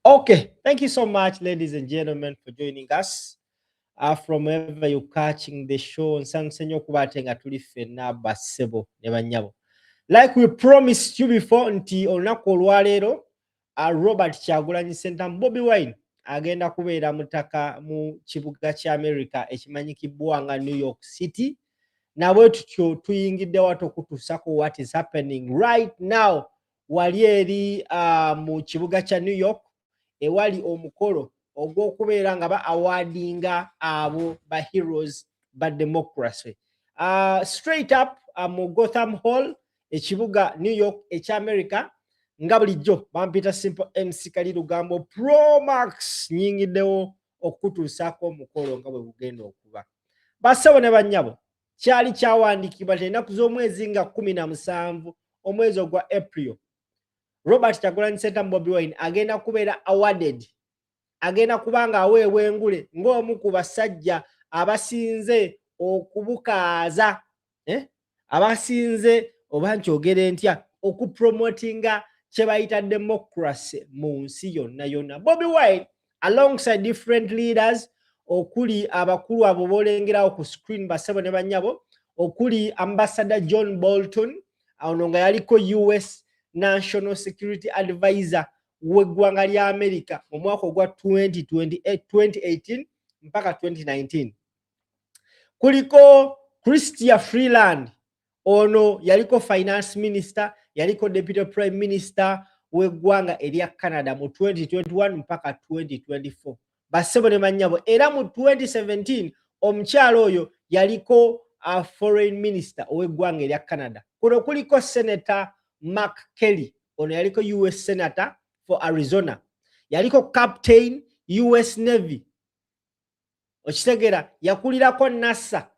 Okay, thank you so much, ladies and gentlemen, for joining us. From wherever you're catching the show, on Sansenyo Kubatenga Tulifena Basebo, Nebanyabo. Like we promised you before, nti onako olwaleero, Robert Kyagulanyi Ssentamu Bobi Wine agenda kubeera mutaka mu kibuga kya America ekimanyikibwa nga New York City. Nabwe tutyo tuyingidde wato okutuusako what is happening right now wali eri mu kibuga kya New York ewali omukolo ogw'okubeera nga ba awardinga abo ba heroes ba democracy. Straight up mu Gotham Hall ekibuga New York ekya America nga bulijjo bampita Simple MC Kali Lugambo Pro Max nyingiddewo okutuusaako omukolo nga bwe bugenda okuba. Bassebo ne bannyabo kyali kyawandiikibwa ennaku z'omwezi nga 17 omwezi ogwa April. Robert Kyagulanyi Ssentamu Bobi Wine agenda kubeera awarded, agenda kubanga aweebwa engule ng'omu ku basajja abasinze okubukaaza, abasinze oba nkyogere ntya okupromotinga kye bayita democracy mu nsi yonna yonna. Bobi Wine alongside different leaders okuli abakulu abo boolengerawo ku screen bassebo ne bannyabo, okuli Ambassador John Bolton ono nga yaliko US National Security Advisor w'eggwanga lya America mu mwaka ogwa 2018 mpaka 2019. Kuliko Chrystia Freeland ono yaliko Finance Minister, yaliko Deputy Prime Minister w'eggwanga erya Canada mu 2021 mpaka 2024. Bassebo ne bannyabo era mu 2017 omukyalo oyo yaliko Foreign Minister ow'eggwanga erya Canada. Kuno kuliko Senator Mark Kelly ono yaliko US Senator for Arizona, yaliko Captain US Navy, okitegera yakulirako NASA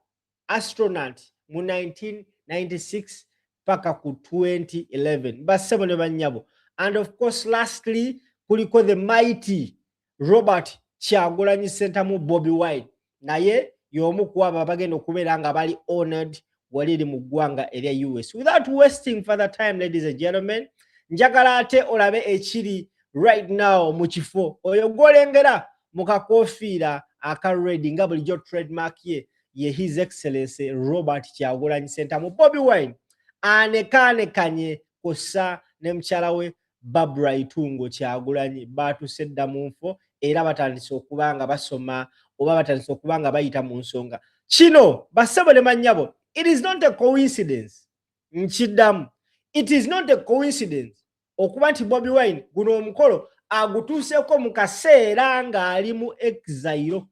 astronaut mu 1996 paka ku 2011. Bassebo ne bannyabo. And of course lastly kuliko the mighty Robert Kyagulanyi Ssentamu Bobi Wine, naye y'omu ku abo abagenda okubeera nga bali honored waliri mu ggwanga erya US. Without wasting further time, ladies and gentlemen, njagala ate olabe ekiri right now mu kifo oyo gwolengera mu kakofiira aka red nga bulijjo trademark ye His Excellency Robert Kyagulanyi Ssentamu Bobi Wine anekaanekanye kossa ne mukyala we Barbara Itungo Kyagulanyi baatuse dda mu nfo era batandise okuba nga basoma oba batandise okuba nga bayita mu nsonga. Kino bassebo ne bannyabo, it is not a coincidence. Nkiddamu, it is not a coincidence okuba nti Bobi Wine guno omukolo agutuuseeko mu kaseera ng'ali mu exile.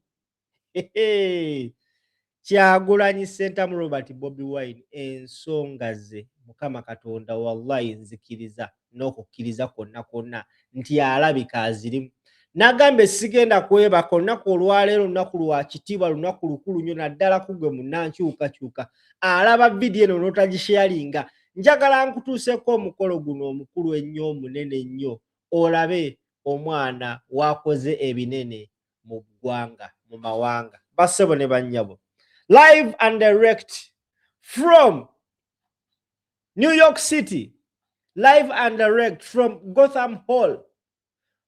Kyagulanyi Ssentamu Robert Bobi Wine ensonga ze Mukama Katonda wallahi nzikiriza n'okukkiriza kwonna kwonna nti alabika azirimu. Nagambe sigenda kwebaka olunaku olwaleero lunaku lwa kitiibwa, lunaku lukulu nnyo naddala kugwe munnankyukakyuka alaba vidiyo eno n'otagisharinga. Njagala nkutuuseeko omukolo guno omukulu ennyo omunene ennyo olabe omwana wakoze ebinene mu ggwanga mu mawanga. Bassebo ne bannyabo, live and direct from New York City, live and direct from Gotham Hall,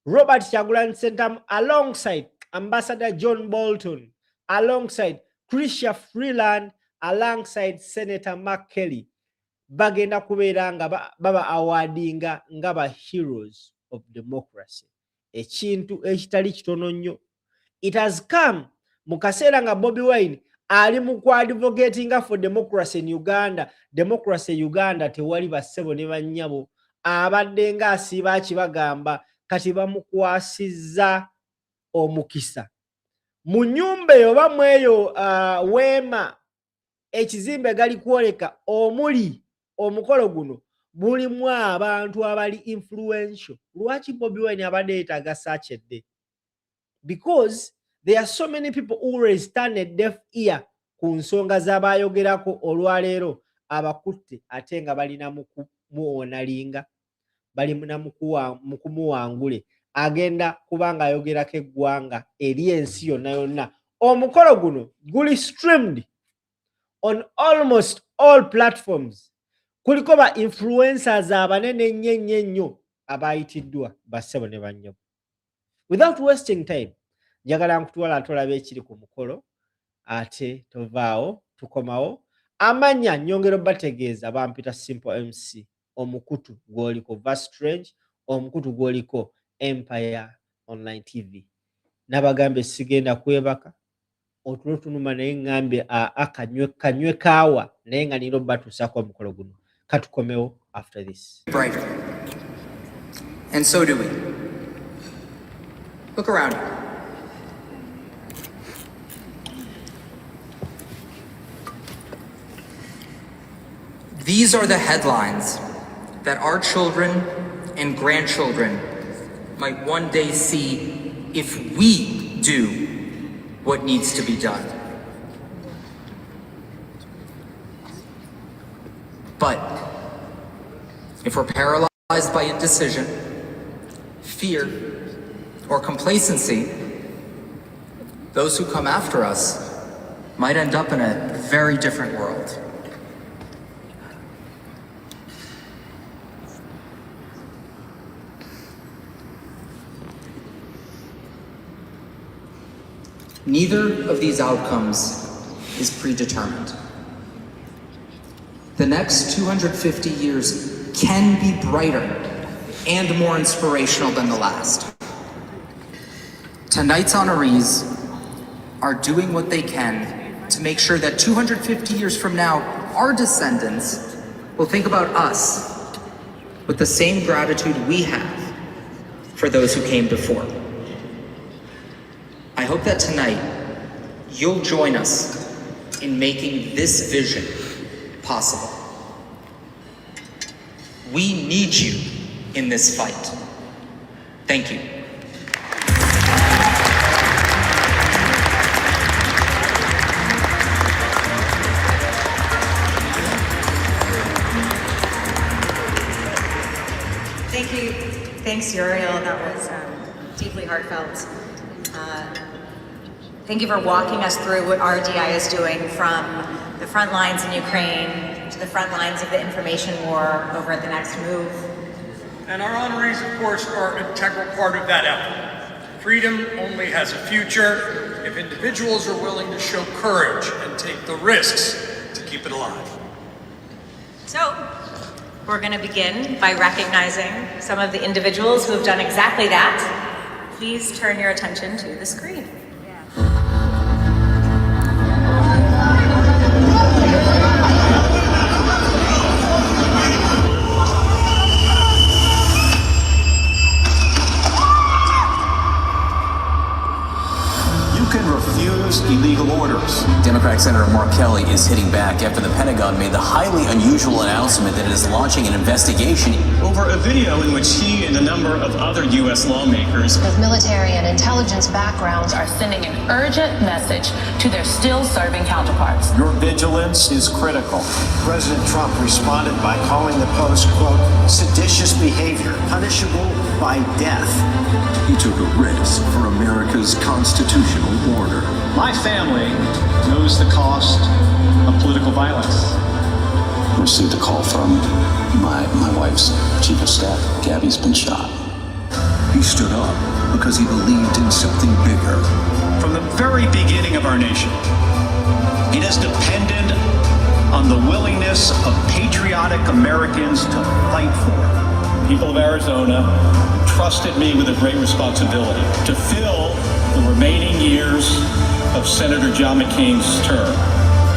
Robert Kyagulanyi Ssentamu alongside Ambassador John Bolton, alongside Chrystia Freeland, alongside Senator Mark Kelly bagenda kubeera nga baba awardinga nga ba heroes of democracy. Ekintu ekitali kitono nnyo. It has come mu kaseera nga Bobi Wine ali mu advocating for democracy in Uganda. Democracy Uganda tewali bassebo ne bannyabo abadde nga asiiba kibagamba kati bamukwasizza omukisa mu nnyumba eyo oba mu eyo weema ekizimbe gali kwoleka omuli omukolo guno mulimu abantu abali influential. Lwaki Bobi Wine abadde yeetaaga saachedde? Because there are so many people who always turn a deaf ear ku nsonga z'abayogerako olwaleero abakutte ate nga balina muonalinga balina mu kumuwangule agenda kubanga ayogerako eggwanga eri ensi yonna yonna. Omukolo guno guli streamed on almost all platforms. Kuliko ba influencers abanene nnyo abayitiddwa bassebo ne bannyabo. Without wasting time, njagala nkutwala tolabe ekiri ku mukolo ate tovaawo tukomawo. Amanya nyongera bategeeza bampita Simple MC, omukutu gwoliko Vast Strange, omukutu gwoliko Empire Online TV. Nabagambe sigenda kwebaka otulo tunuma naye ngambe kanywe kaawa naye nga nino batuusako omukolo guno. Katukomewo after this. Brighter. And so do we. Look around you. These are the headlines that our children and grandchildren might one day see if we do what needs to be done. But if we're paralyzed by indecision, fear, or complacency, those who come after us might end up in a very different world. Neither of these outcomes is predetermined. The next 250 years can be brighter and more inspirational than the last. Tonight's honorees are doing what they can to make sure that 250 years from now, our descendants will think about us with the same gratitude we have for those who came before. I hope that tonight you'll join us in making this vision possible. We need you in this fight. Thank you. Thank you. Thanks, Uriel. That was deeply heartfelt. Thank you for walking us through what RDI is doing from the front lines in Ukraine to the front lines of the information war over at the Next Move. And our honorees, of course, are an integral part of that effort. Freedom only has a future if individuals are willing to show courage and take the risks to keep it alive. So, we're going to begin by recognizing some of the individuals who have done exactly that. Please turn your attention to the screen. Illegal orders. Democratic Senator Mark Kelly is hitting back after the Pentagon made the highly unusual announcement that it is launching an investigation over a video in which he and a number of other U.S. lawmakers with military and intelligence backgrounds are sending an urgent message to their still serving counterparts. Your vigilance is critical. President Trump responded by calling the post, quote, seditious behavior, punishable by death. He took a risk for America's constitutional order. My family knows the cost of political violence. Received a call from my wife's chief of staff. Gabby's been shot. He stood up because he believed in something bigger. From the very beginning of our nation, it has depended on the willingness of patriotic Americans to fight for. People of Arizona trusted me with a great responsibility to fill the remaining years of Senator John McCain's term.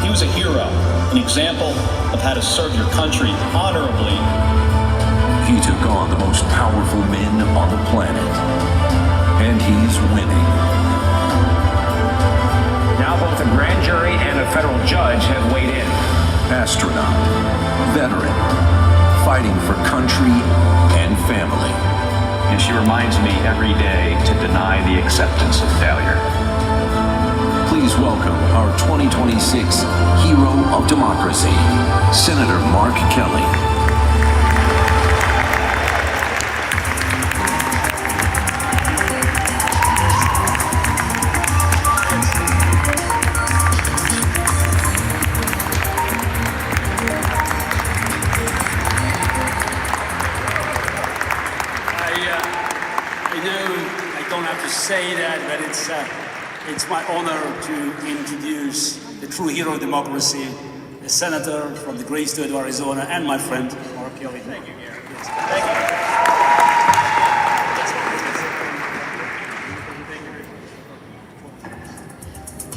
He was a hero, an example of how to serve your country honorably. He took on the most powerful men on the planet, and he's winning. Now both a grand jury and a federal judge have weighed in. Astronaut, veteran, fighting for country and family. And she reminds me every day to deny the acceptance of failure. Please welcome our 2026 Hero of Democracy, Senator Mark Kelly. don't have to say that, but it's my honor to introduce the true hero of democracy, a senator from the great state of Arizona, and my friend, Mark Kelly. Thank you, Gary. Yes. Thank you.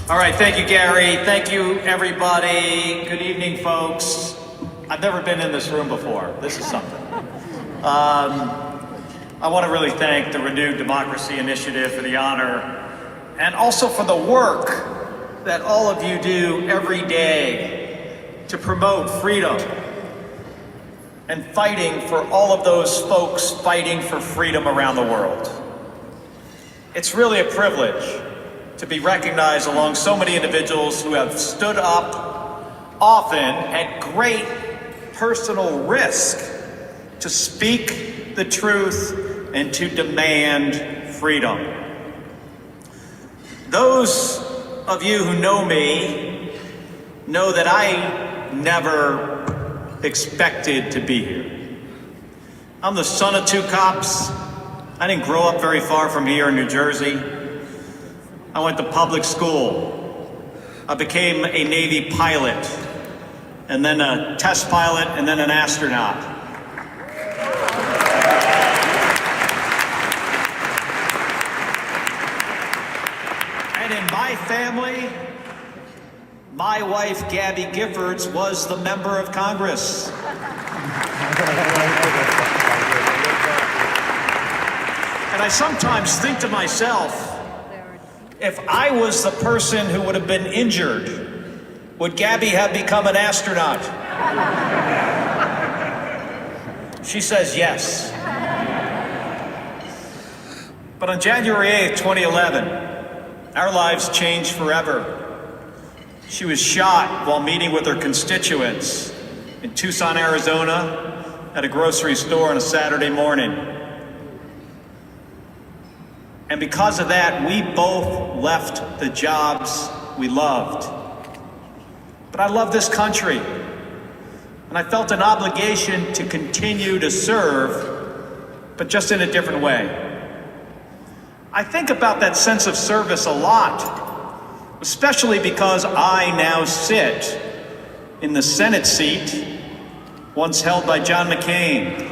All right, thank you, Gary. Thank you, everybody. Good evening, folks. I've never been in this room before. This is something. I want to really thank the Renewed Democracy Initiative for the honor, and also for the work that all of you do every day to promote freedom and fighting for all of those folks fighting for freedom around the world. It's really a privilege to be recognized along so many individuals who have stood up, often at great personal risk, to speak the truth and to demand freedom. Those of you who know me know that I never expected to be here. I'm the son of two cops. I didn't grow up very far from here in New Jersey. I went to public school. I became a Navy pilot, and then a test pilot, and then an astronaut. And in my family, my wife, Gabby Giffords, was the member of Congress. And I sometimes think to myself, if I was the person who would have been injured, would Gabby have become an astronaut? She says yes. But on January 8th, 2011, our lives changed forever. She was shot while meeting with her constituents in Tucson, Arizona, at a grocery store on a Saturday morning. And because of that, we both left the jobs we loved. But I love this country, and I felt an obligation to continue to serve, but just in a different way. I think about that sense of service a lot, especially because I now sit in the Senate seat once held by John McCain.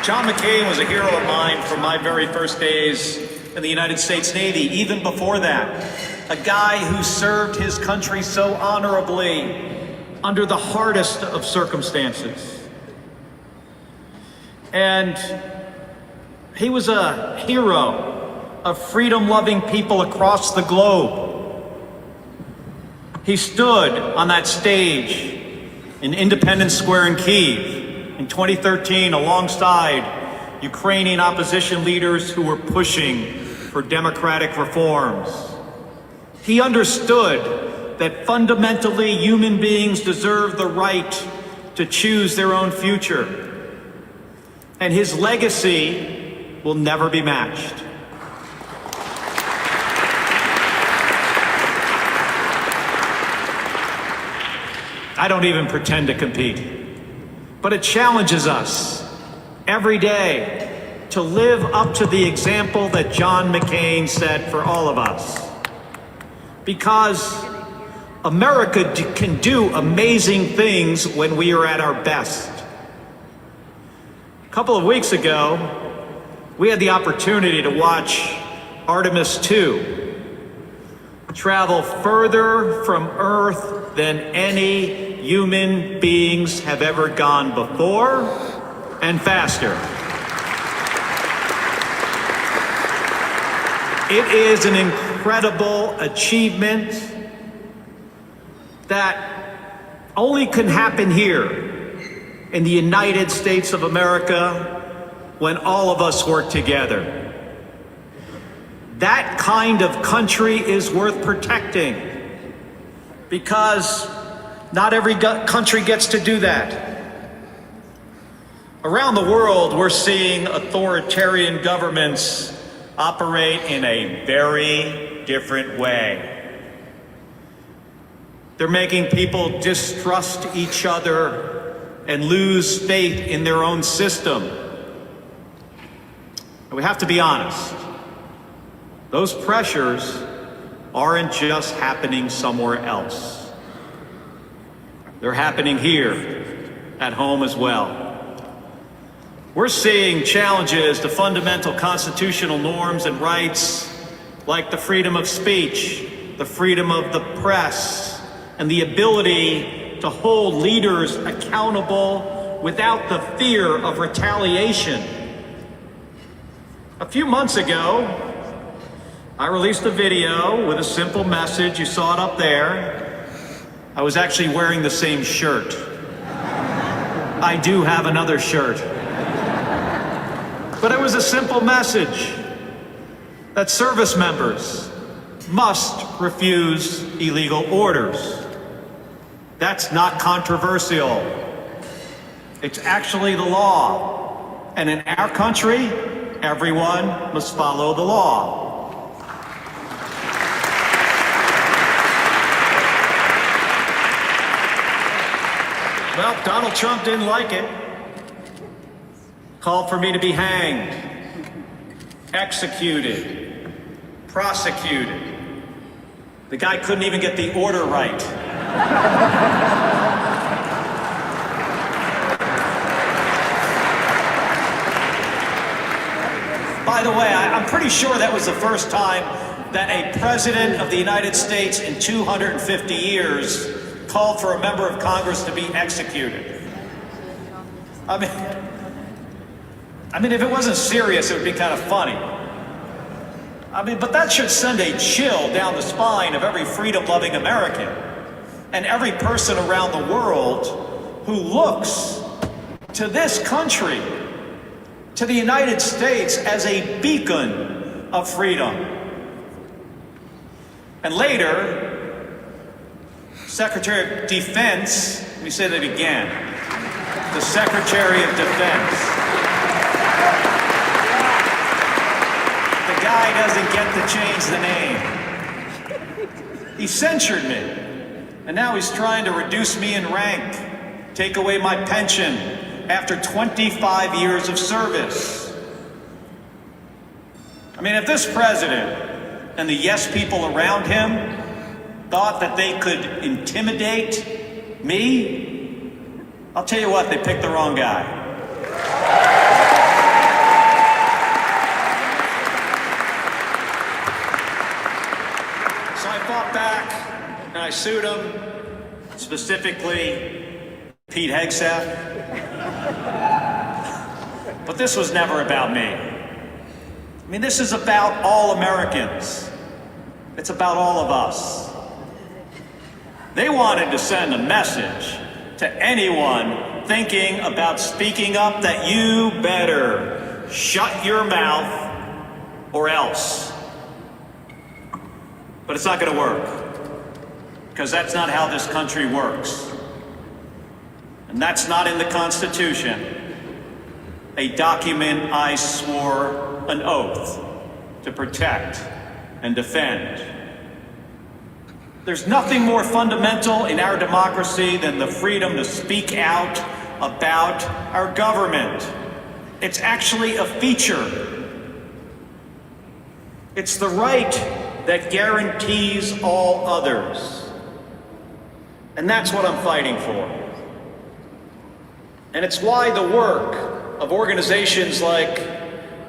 John McCain was a hero of mine from my very first days in the United States Navy, even before that. A guy who served his country so honorably under the hardest of circumstances. And he was a hero of freedom-loving people across the globe. He stood on that stage in Independence Square in Kyiv in 2013, alongside Ukrainian opposition leaders who were pushing for democratic reforms. He understood that fundamentally human beings deserve the right to choose their own future. And his legacy will never be matched. I don't even pretend to compete. But it challenges us every day to live up to the example that John McCain set for all of us. Because America can do amazing things when we are at our best. A couple of weeks ago, we had the opportunity to watch Artemis II travel further from Earth than any human beings have ever gone before, and faster. It is an incredible achievement that only can happen here in the United States of America when all of us work together. That kind of country is worth protecting, because not every country gets to do that. Around the world, we're seeing authoritarian governments operate in a very different way. They're making people distrust each other and lose faith in their own system. And we have to be honest. Those pressures aren't just happening somewhere else. They're happening here at home as well. We're seeing challenges to fundamental constitutional norms and rights like the freedom of speech, the freedom of the press, and the ability to hold leaders accountable without the fear of retaliation. A few months ago, I released a video with a simple message. You saw it up there. I was actually wearing the same shirt. I do have another shirt. But it was a simple message that service members must refuse illegal orders. That's not controversial. It's actually the law. And in our country, everyone must follow the law. Well, Donald Trump didn't like it. Called for me to be hanged, executed, prosecuted. The guy couldn't even get the order right. By the way, I'm pretty sure that was the first time that a president of the United States in 250 years called for a member of Congress to be executed. I mean, if it wasn't serious, it would be kind of funny. But that should send a chill down the spine of every freedom-loving American and every person around the world who looks to this country, to the United States, as a beacon of freedom. And later, Secretary of Defense, let me say that again, the Secretary of Defense. The guy doesn't get to change the name. He censured me, and now he's trying to reduce me in rank, take away my pension after 25 years of service. If this president and the yes people around him thought that they could intimidate me, I'll tell you what, they picked the wrong guy. So I fought back and I sued him, specifically Pete Hegseth. But this was never about me. This is about all Americans. It's about all of us. They wanted to send a message to anyone thinking about speaking up that you better shut your mouth or else. But it's not going to work, because that's not how this country works. And that's not in the Constitution, a document I swore an oath to protect and defend. There's nothing more fundamental in our democracy than the freedom to speak out about our government. It's actually a feature. It's the right that guarantees all others. And that's what I'm fighting for. And it's why the work of organizations like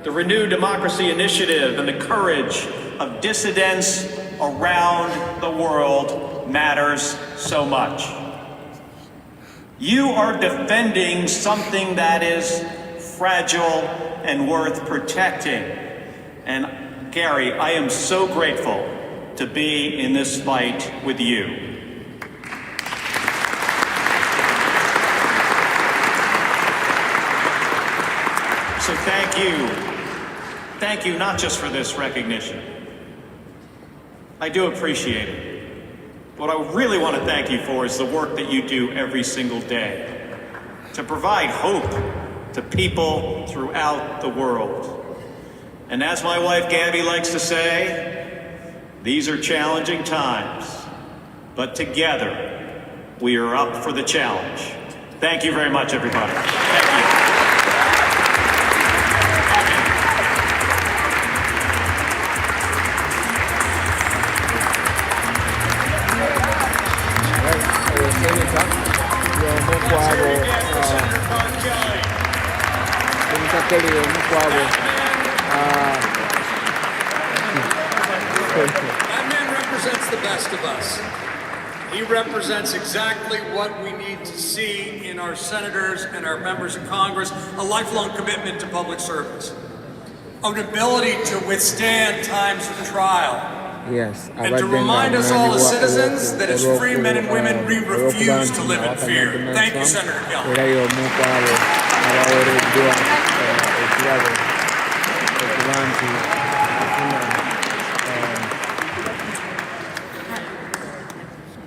the Renewed Democracy Initiative and the courage of dissidents around the world matters so much. You are defending something that is fragile and worth protecting. And Gary, I am so grateful to be in this fight with you. So thank you. Thank you not just for this recognition. I do appreciate it. What I really want to thank you for is the work that you do every single day to provide hope to people throughout the world. And as my wife Gabby likes to say, these are challenging times, but together we are up for the challenge. Thank you very much, everybody. Thank you. That man represents the best of us. He represents exactly what we need to see in our senators and our members of Congress, a lifelong commitment to public service, an ability to withstand times of trial, and to remind us all as citizens that as free men and women, we refuse to live in fear. Thank you, Senator Kelly.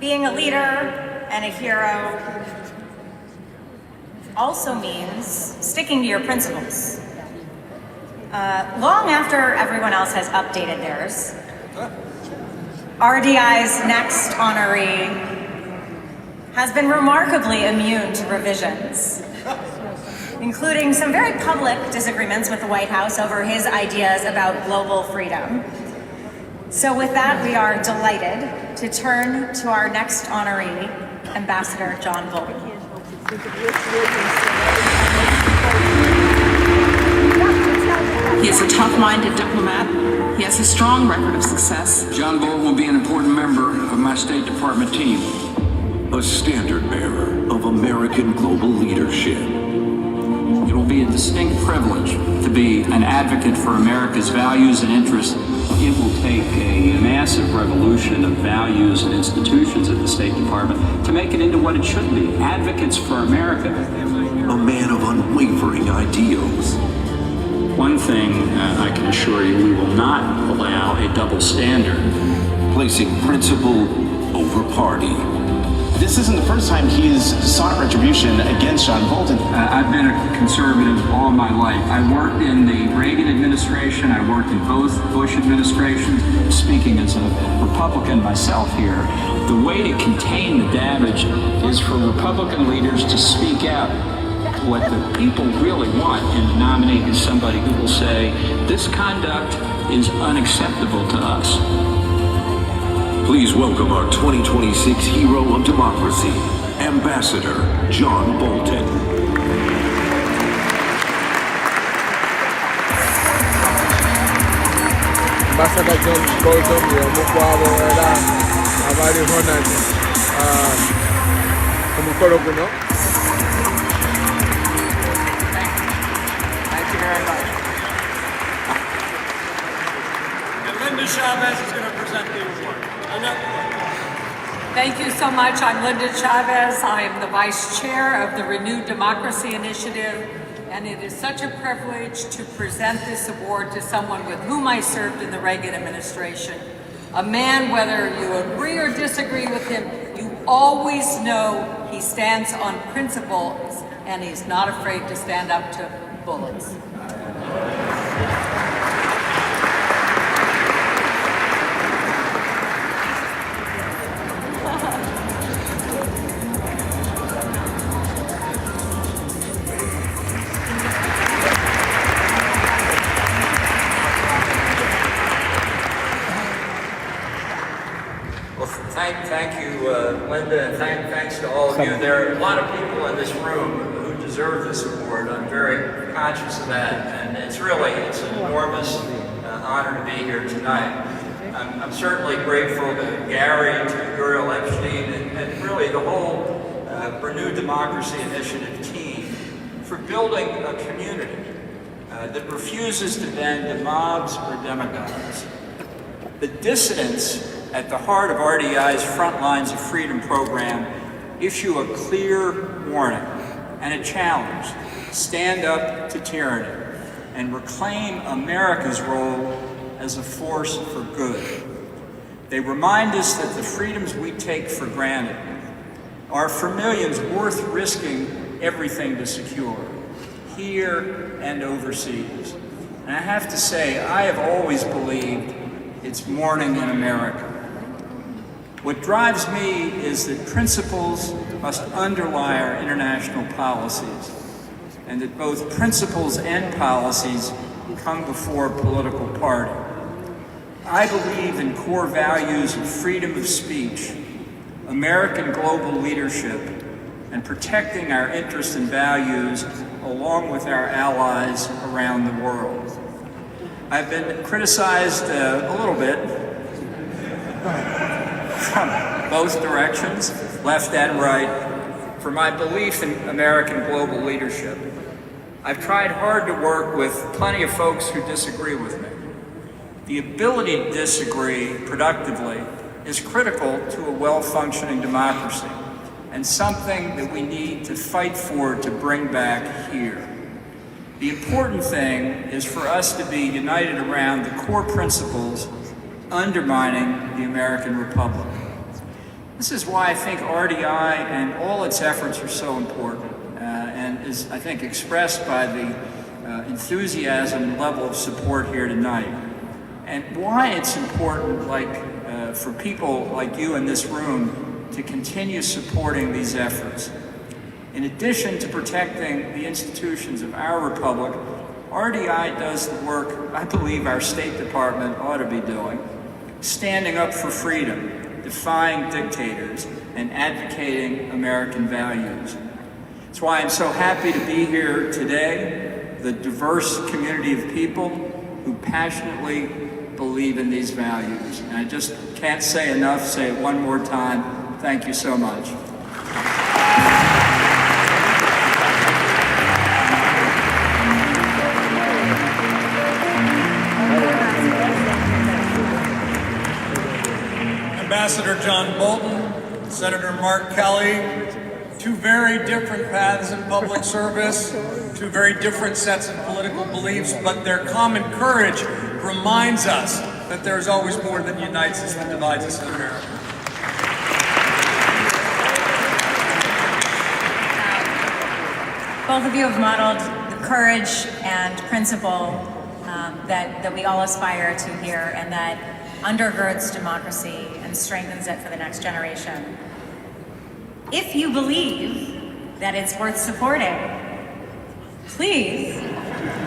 Being a leader and a hero also means sticking to your principles. Long after everyone else has updated theirs, RDI's next honoree has been remarkably immune to revisions, including some very public disagreements with the White House over his ideas about global freedom. So with that, we are delighted to turn to our next honoree, Ambassador John Bolton. He is a tough-minded diplomat. He has a strong record of success. John Bolton will be an important member of my State Department team. A standard bearer of American global leadership. It will be a distinct privilege to be an advocate for America's values and interests. It will take a massive revolution of values and institutions at the State Department to make it into what it should be, advocates for America. A man of unwavering ideals. One thing I can assure you, we will not allow a double standard. Placing principle over party. This isn't the first time he has sought retribution against John Bolton. I've been a conservative all my life. I worked in the Reagan administration. I worked in both Bush administrations. Speaking as a Republican myself here, the way to contain the damage is for Republican leaders to speak out. What the people really want in the nominee is somebody who will say, this conduct is unacceptable to us. Please welcome our 2026 Hero of Democracy, Ambassador John Bolton. Ambassador John Bolton, omukwabo era abaliho nati ku mukolo guno. Thank you very much. And Linda Chavez is going to present the award. Thank you so much. I'm Linda Chavez. I am the Vice Chair of the Renewed Democracy Initiative, and it is such a privilege to present this award to someone with whom I served in the Reagan administration. A man, whether you agree or disagree with him, you always know he stands on principles and he's not afraid to stand up to bullets. Thank you, Linda, and thanks to all of you. There are a lot of people in this room who deserve this award. I'm very conscious of that, and it's an enormous honor to be here tonight. I'm certainly grateful to Gary, to Uriel Epstein, and really the whole Renewed Democracy Initiative team for building a community that refuses to bend to mobs or demagogues. The dissidents at the heart of RDI's Front Lines of Freedom program issue a clear warning and a challenge. Stand up to tyranny and reclaim America's role as a force for good. They remind us that the freedoms we take for granted are for millions worth risking everything to secure, here and overseas. And I have to say, I have always believed it's morning in America. What drives me is that principles must underlie our international policies, and that both principles and policies come before political party. I believe in core values of freedom of speech, American global leadership, and protecting our interests and values along with our allies around the world. I've been criticized a little bit from both directions, left and right, for my belief in American global leadership. I've tried hard to work with plenty of folks who disagree with me. The ability to disagree productively is critical to a well-functioning democracy, and something that we need to fight for to bring back here. The important thing is for us to be united around the core principles undermining the American Republic. This is why I think RDI and all its efforts are so important, and is, I think, expressed by the enthusiasm and level of support here tonight. And why it's important, for people like you in this room to continue supporting these efforts. In addition to protecting the institutions of our republic, RDI does the work I believe our State Department ought to be doing, standing up for freedom, defying dictators, and advocating American values. That's why I'm so happy to be here today, the diverse community of people who passionately believe in these values. And I just can't say enough, say it one more time. Thank you so much. Ambassador John Bolton, Senator Mark Kelly, two very different paths in public service, two very different sets of political beliefs, but their common courage reminds us that there is always more that unites us than divides us in America. Both of you have modeled the courage and principle that we all aspire to here, and that undergirds democracy and strengthens it for the next generation. If you believe that it's worth supporting, please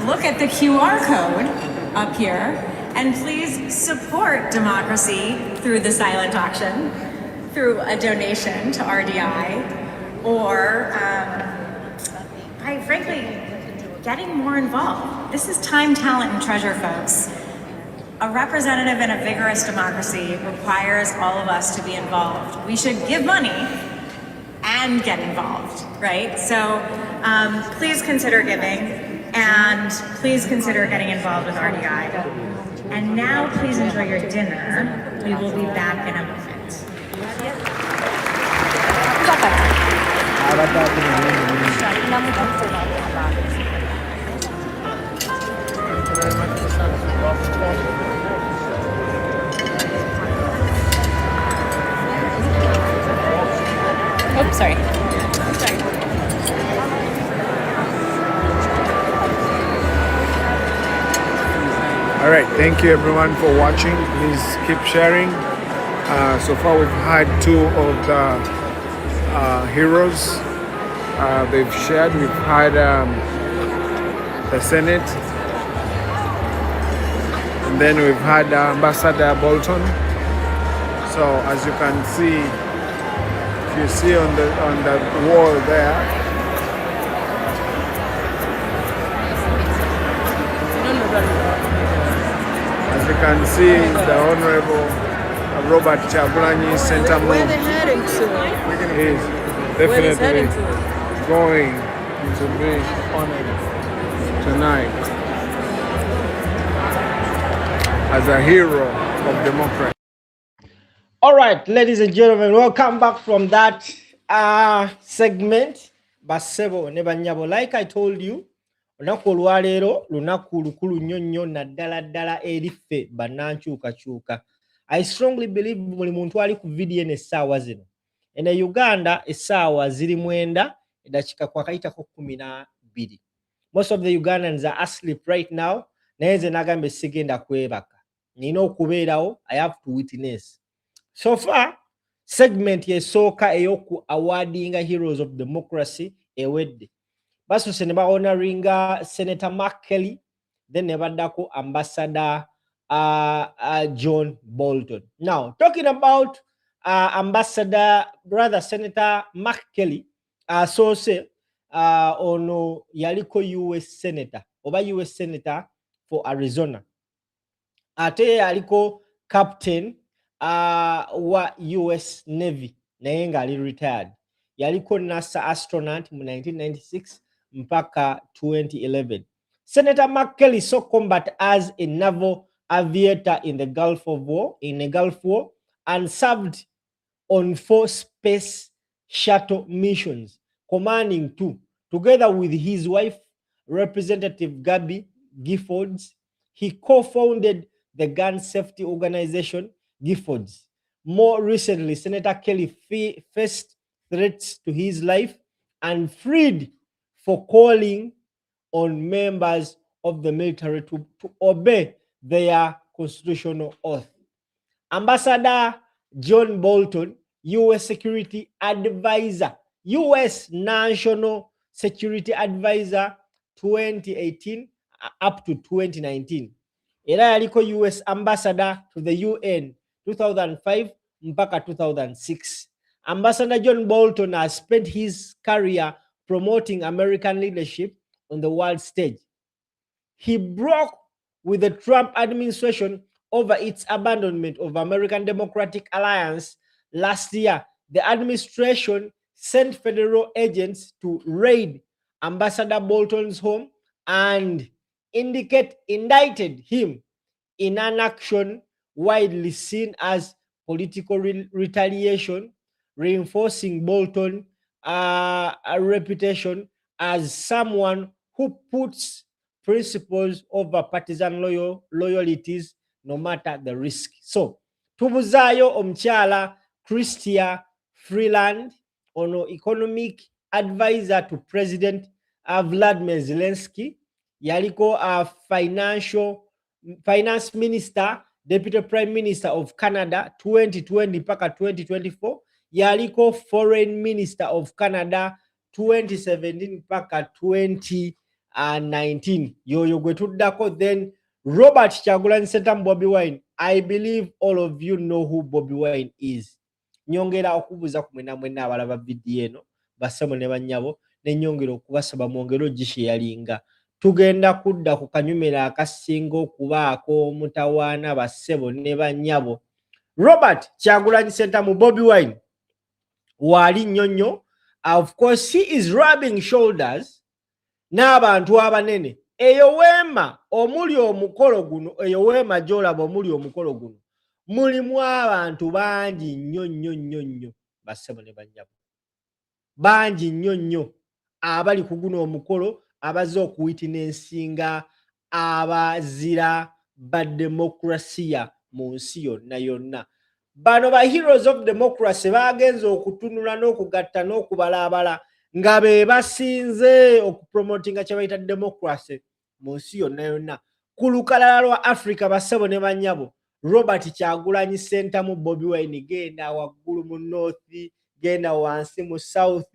look at the QR code up here and please support democracy through the silent auction, through a donation to RDI, or by frankly getting more involved. This is time, talent, and treasure, folks. A representative in a vigorous democracy requires all of us to be involved. We should give money and get involved, right? So please consider giving, and please consider getting involved with RDI. And now please enjoy your dinner. We will be back in a moment. Oops, sorry. All right, thank you everyone for watching. Please keep sharing. So far we've had two of the heroes they've shared. We've had the Senate, and then we've had Ambassador Bolton. So as you can see, if you see on the wall there, as you can see, the Honorable Robert Chagulanyi Center Move. Where are they heading to? Is definitely going to be honored tonight as a hero of democracy. All right, ladies and gentlemen, welcome back from that segment. Basebo nebanyabo, like I told you, lunaku olwaleero lunaku lukulu nnyo naddala ddala eriffe bannankyukakyuka. I strongly believe buli muntu ali ku video n'essaawa zino. Ene Uganda essaawa ziri 9 eddakiika kwakayitako 12. Most of the Ugandans are asleep right now. Naye nze nagambye sigenda kwebaka. Nina okubeerawo, I have to witness. So far, segment yesooka ey'oku awardinga Heroes of Democracy ewedde. Basose ne honoringa Senator Mark Kelly, then ne baddako Ambassador John Bolton. Now, talking about Senator Mark Kelly, ono yaliko US Senator, oba US Senator for Arizona. Ate yaliko Captain wa US Navy, naye nga ali retired. Yaliko NASA astronaut mu 1996 mpaka 2011. Senator Mark Kelly saw combat as a naval aviator in the Gulf War, and served on 4 space shuttle missions, commanding 2. Together with his wife, Representative Gabby Giffords, he co-founded the gun safety organization Giffords. More recently, Senator Kelly faced threats to his life and freed for calling on members of the military to obey their constitutional oath. Ambassador John Bolton, U.S. Security Advisor, U.S. National Security Advisor 2018 up to 2019. Era yaliko U.S. Ambassador to the UN 2005 mpaka 2006. Ambassador John Bolton has spent his career promoting American leadership on the world stage. He broke with the Trump administration over its abandonment of American Democratic Alliance last year. The administration sent federal agents to raid Ambassador Bolton's home and indicted him in an action widely seen as political retaliation, reinforcing Bolton's reputation as someone who puts principles over partisan loyalties no matter the risk. So tubuzayo omukyala Chrystia Freeland, ono economic advisor to President Vladimir Zelensky, yaliko finance minister, deputy prime minister of Canada 2020 paka 2024, yaliko foreign minister of Canada 2017 paka 2019. Yoyo gwetuddako. Then Robert Kyagulanyi Ssentamu Bobi Wine. I believe all of you know who Bobi Wine is. Nyongera okubuza ku mwena abalaba video eno basemo ne bannyabo, ne nyongera okubasaba mwongero gisharinga. Tugenda kudda ku kanyumira akasinga okubaako mutawaana basebo ne bannyabo. Robert Kyagulanyi Ssentamu Bobi Wine wali nnyonnyo. Of course he is rubbing shoulders n'abantu abanene. Eyo weema omuli omukolo guno, eyo weema gy'olaba omuli omukolo guno, mulimu abantu bangi nnyo basebo ne bannyabo, bangi nnyo abali ku guno omukolo abazze okuwitinensinga abazira ba demokrasiya mu nsi yonna. Bano ba Heroes of Democracy bagenze okutunula n'okugatta n'okubalaabala nga be basinze okupromotinga kye bayita democracy mu nsi yonna. Ku lukalala lwa Africa basebo ne bannyabo, Robert Kyagulanyi Ssentamu Bobi Wine genda waggulu mu north, genda wansi mu south,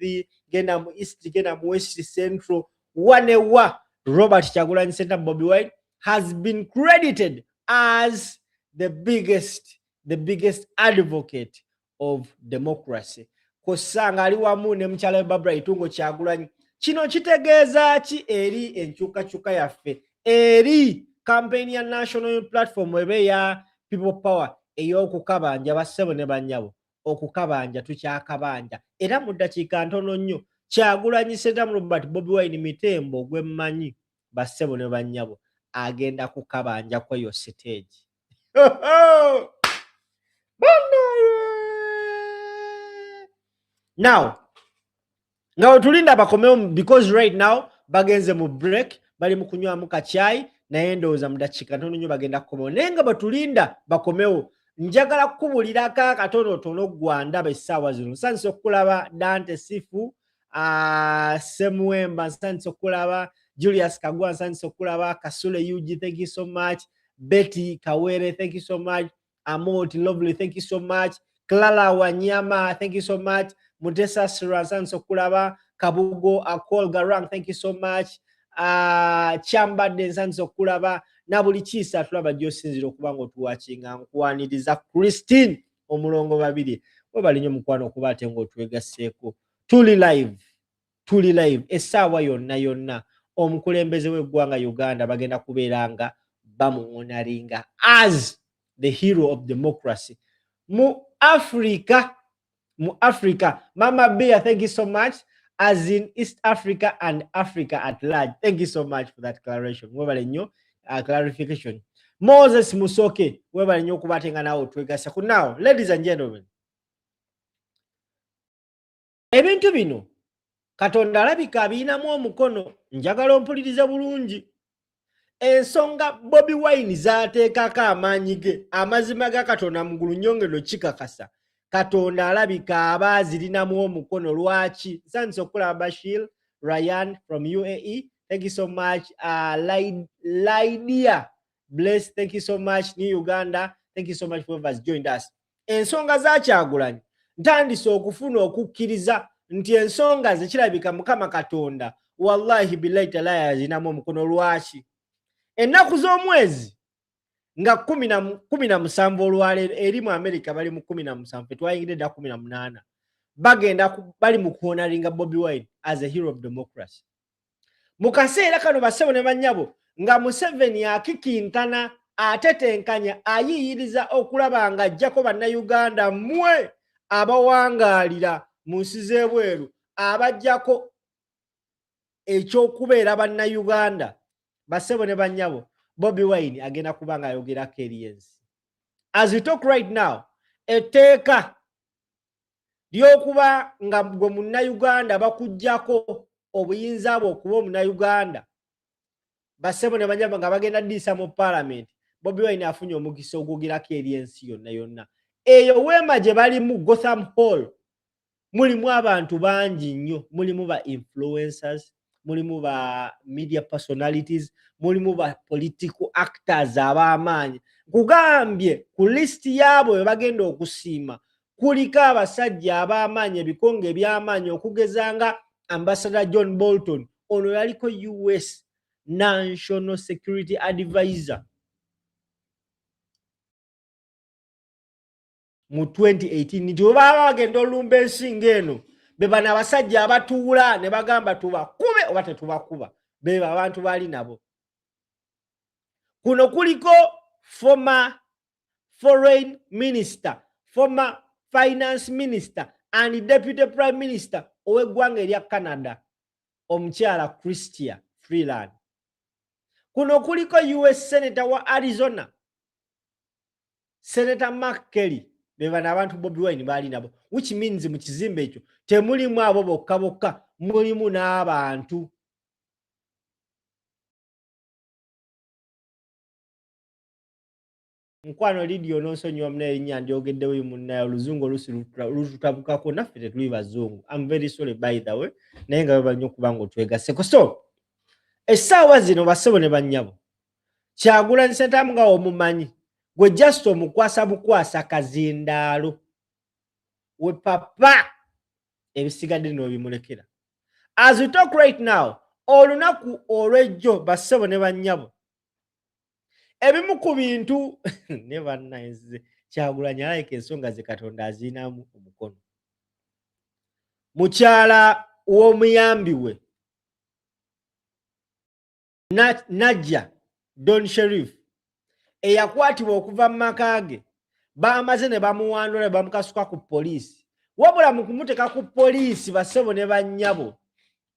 genda mu east, genda mu west, central, wanewa. Robert Kyagulanyi Ssentamu Bobi Wine has been credited as the biggest advocate of democracy. Kosanga ali wamu ne mchala Barbara Itungo Kyagulanyi. Kino kitegeeza ki eri enkyukakyuka yaffe, eri campaign ya national platform ebe ya people power ey'okukabanja bassebo ne bannyabo, okukabanja tukyakabanja. Era mu ddakiika ntono nnyo Kyagulanyi Ssentamu Robert Bobi Wine mitembo gwemmanyi bassebo ne bannyabo agenda kukabanja kweyo stage. Now, nga tulinda bakomeo because right now bagenze mu break, bali mu kunywa mu kachai naye ndowooza mu dakiika ntono nnyo bagenda kukomeo. Naye nga batulinda bakomeo, njagala kukubulirako akatonotono gwandaba essaawa zino. Nsanyuse okulaba Dante Sifu, Semuwemba, nsanyuse okulaba Julius Kagwa, nsanyuse okulaba Kasule Yuji, thank you so much. Betty Kawere, thank you so much. Amoti Lovely, thank you so much. Clara Wanyama, thank you so much. Mutesa Siransan Sokulaba, Kabugo Akol Garang, thank you so much. Chamba Densan Sokulaba, Nabuli Chisa Tulaba Josinziro Kubango tuwachinga nkwaniriza Christine omulongo babiri. Webali nnyo mukwano kubate ngo twegaseeko. Tuli live essaawa yonna omukulembeze w'eggwanga Uganda bagenda kubeeranga bamuhonoringa as the hero of democracy mu Africa. Mama Bea, thank you so much. As in East Africa and Africa at large. Thank you so much for that clarification. Webale nnyo clarification. Moses Musoke, webale nnyo kubatenga nawo twegasa. Now, ladies and gentlemen, ebintu bino Katonda alabika abinamu omukono, njagala ompuliriza bulungi. Ensonga Bobi Wine zaateekako amaanyi ge, amazima ga Katonda mugulu nnyongero kikakasa. Katonda alabika abaazirinamu omukono. Lwaki? Nsanyusa okulaba Bashir Ryan from UAE, thank you so much. Lydia Bless, thank you so much. New Uganda, thank you so much for whoever joined us. Ensonga za Kyagulanyi ntandise okufuna okukkiriza nti ensonga zikirabika Mukama Katonda wallahi billahi talaya zinamu omukono. Lwaki? Ennaku z'omwezi nga 17 olwaleero eri mu America bali mu 17, twayingidde dda 18, bagenda bali mu kuhonoringa Bobi Wine as a hero of democracy. Mu kaseera kano bassebo ne bannyabo nga Museveni akikintana atetenkanya ayiyiriza okulaba nga ajjako bannayuganda mmwe abawangaalira mu nsi z'ebweru abajjako ekyokubeera bannayuganda. Bassebo ne bannyabo, Bobi Wine agenda kubanga ayogerako eri ensi. As we talk right now, etteeka ly'okuba nga gwe munnayuganda bakuggyako obuyinza bwo okuba omunnayuganda, bassebo ne bannyabo nga bagenda ddiisa mu parliament, Bobi Wine afunye omukisa ogwogerako eri ensi yonna. Eyo weema gye balimu Gotham Hall mulimu abantu bangi nnyo, mulimu ba influencers, mulimu ba media personalities, mulimu ba political actors ab'amaanyi. Kugambye ku listi yaabo we bagenda okusiima kuliko abasajja ab'amaanyi, ebikonge eby'amaanyi okugeza nga Ambassador John Bolton, ono yaliko US National Security Advisor mu 2018. Nti baba bagenda olumba ensi ng'eno, be bano abasajja abatuula ne bagamba tubakube oba tetubakuba, be abantu bali nabo. Kuno kuliko former foreign minister, former finance minister and deputy prime minister ow'eggwanga erya Canada, omukyala Chrystia Freeland. Kuno kuliko US senator wa Arizona, Senator Mark Kelly. Be bano abantu Bobi Wine bali nabo, which means mu kizimbe ekyo temulimu abo bokka, mulimu n'abantu. Nkwano Lidio n'onsonyiwa muna erinnya ndyogeddewo munnaye oluzungu olusi lututabukako, naffe tetuli bazungu. I'm very sorry by the way, naye nga beba nnyo okuba nga otwegaseko. So essaawa zino bassebo ne bannyabo, Kyagulanyi Ssentamu nga omumanyi gwe just omukwasa bukwasa kazindaalo we papa ebisigadde n'obimulekera. As we talk right now, olunaku olw'ejjo bassebo ne bannyabo, ebimu ku bintu ne bannanze Kyagulanyi alayika ensonga ze Katonda azinamu omukono. Mukyala w'omuyambi we Najja Don Sherif eyakwatibwa okuva mu maka ge, bamaze ne bamuwandula ne bamukasuka ku poliisi. Wabula mu kumuteka ku poliisi bassebo ne bannyabo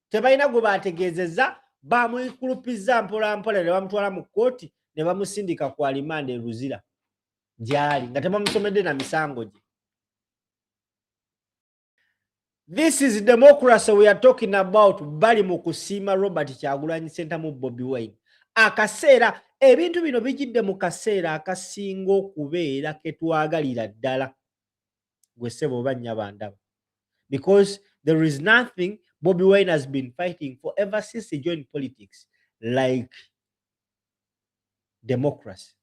tebalina gwe bategeezezza, bamwikulupizza mpola mpola ne bamutwala mu kkooti ne bamusindika ku alimanda Luzira gyali nga tebamusomedde na misango gye. This is democracy we are talking about. Bali mu kusiima Robert Kyagulanyi Ssentamu Bobi Wine. Akaseera ebintu bino bijidde mu kaseera akasinga okubeera ke twagalira ddala gwe ssebo oba nnyabandaba, because there is nothing Bobi Wine has been fighting for ever since he joined politics like democracy.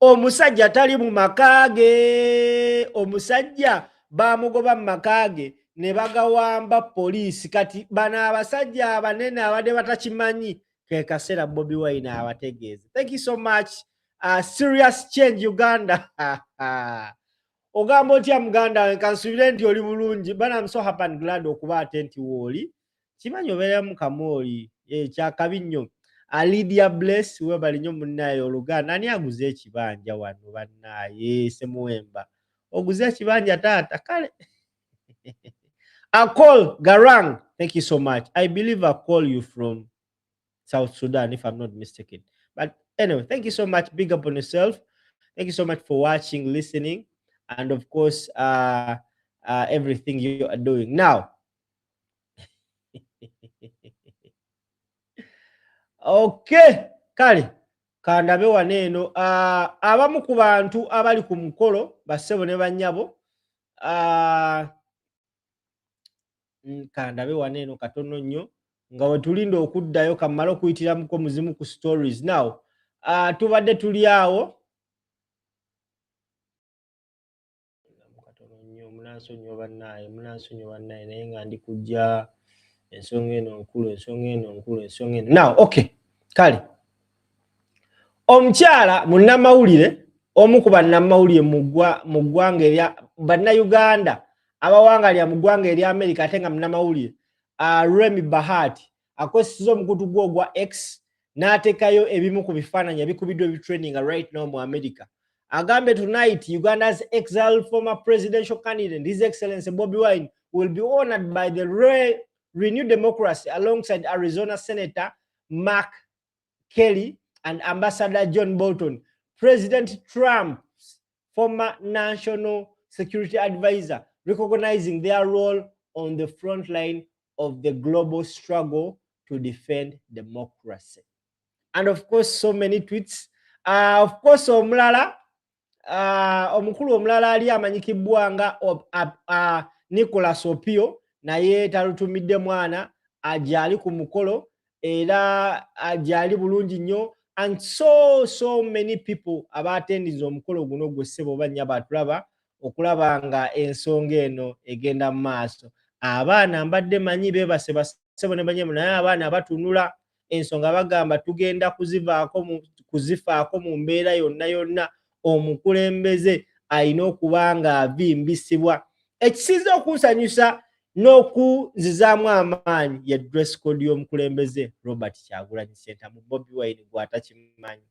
omusajja tali mu makage, omusajja bamugoba mu makage ne bagawamba poliisi. Kati bano abasajja abanene abadde batakimanyi ke kaseera Bobi Wine abategeeza. Thank you so much. Serious change Uganda. Ogamba otya muganda kansubire nti oli bulungi. Bana I'm so happy and glad okuba ate nti wooli. Kimanyi obeera mu kamooli kyakabi nnyo. Lydia Bless webali nnyo munnaye Oluganda. Ani aguze ekibanja wano bannaye Semuwemba? Oguze ekibanja taata kale. Akol Garang, thank you so much. I believe I call you from South Sudan, if I'm not mistaken. But anyway, thank you so much. Big up on yourself. Thank you so much for watching, listening, and of course, everything you are doing. Now, okay, kale kandabe waneeno abamu ku bantu abali ku mukolo bassebo ne bannyabo kandabe waneeno katono nnyo nga we tulinda okuddayo kamala okuyitiramuko muzimu ku stories. Now tubadde tuli awo katono nnyo munansonyiwa bannaye naye nga ndi kujja ensonga eno nkulu. Now okay, kale omukyala munnamawulire omu ku bannamawulire mu ggwanga erya bannayuganda abawangalya mu ggwanga erya America ate nga munnamawulire Remy Bahati akosizza omukutu gwe ogwa X n'ateekayo ebimu ku bifaananyi ebikubiddwa ebitrendinga right now mu America. Agambe tonight Uganda's exiled former presidential candidate His Excellency Bobi Wine will be honored by the Renewed Democracy alongside Arizona Senator Mark Kelly and Ambassador John Bolton. President Trump's former national security advisor, recognizing their role on the front line of the global struggle to defend democracy. And of course, so many tweets. Of course, omulala omukulu omulala ali amanyikibwa nga Nicholas Opio naye talutumidde mwana ajali ku mukolo era ajali bulungi nnyo. And so many people abatendiza omukolo guno gwe ssebo banya batulaba okulaba nga ensonga eno egenda mu maaso. Abaana mbadde manyi beebase bassebo ne banyemu naye abaana batunula ensonga bagamba tugenda kuzifaako mu mbeera yonna omukulembeze alina okuba nga avimbisibwa. Ekisinza okunsanyusa n'okunzizaamu amaanyi ye dress code y'omukulembeze Robert Kyagulanyi Ssentamu Bobi Wine gw'atakimanyi.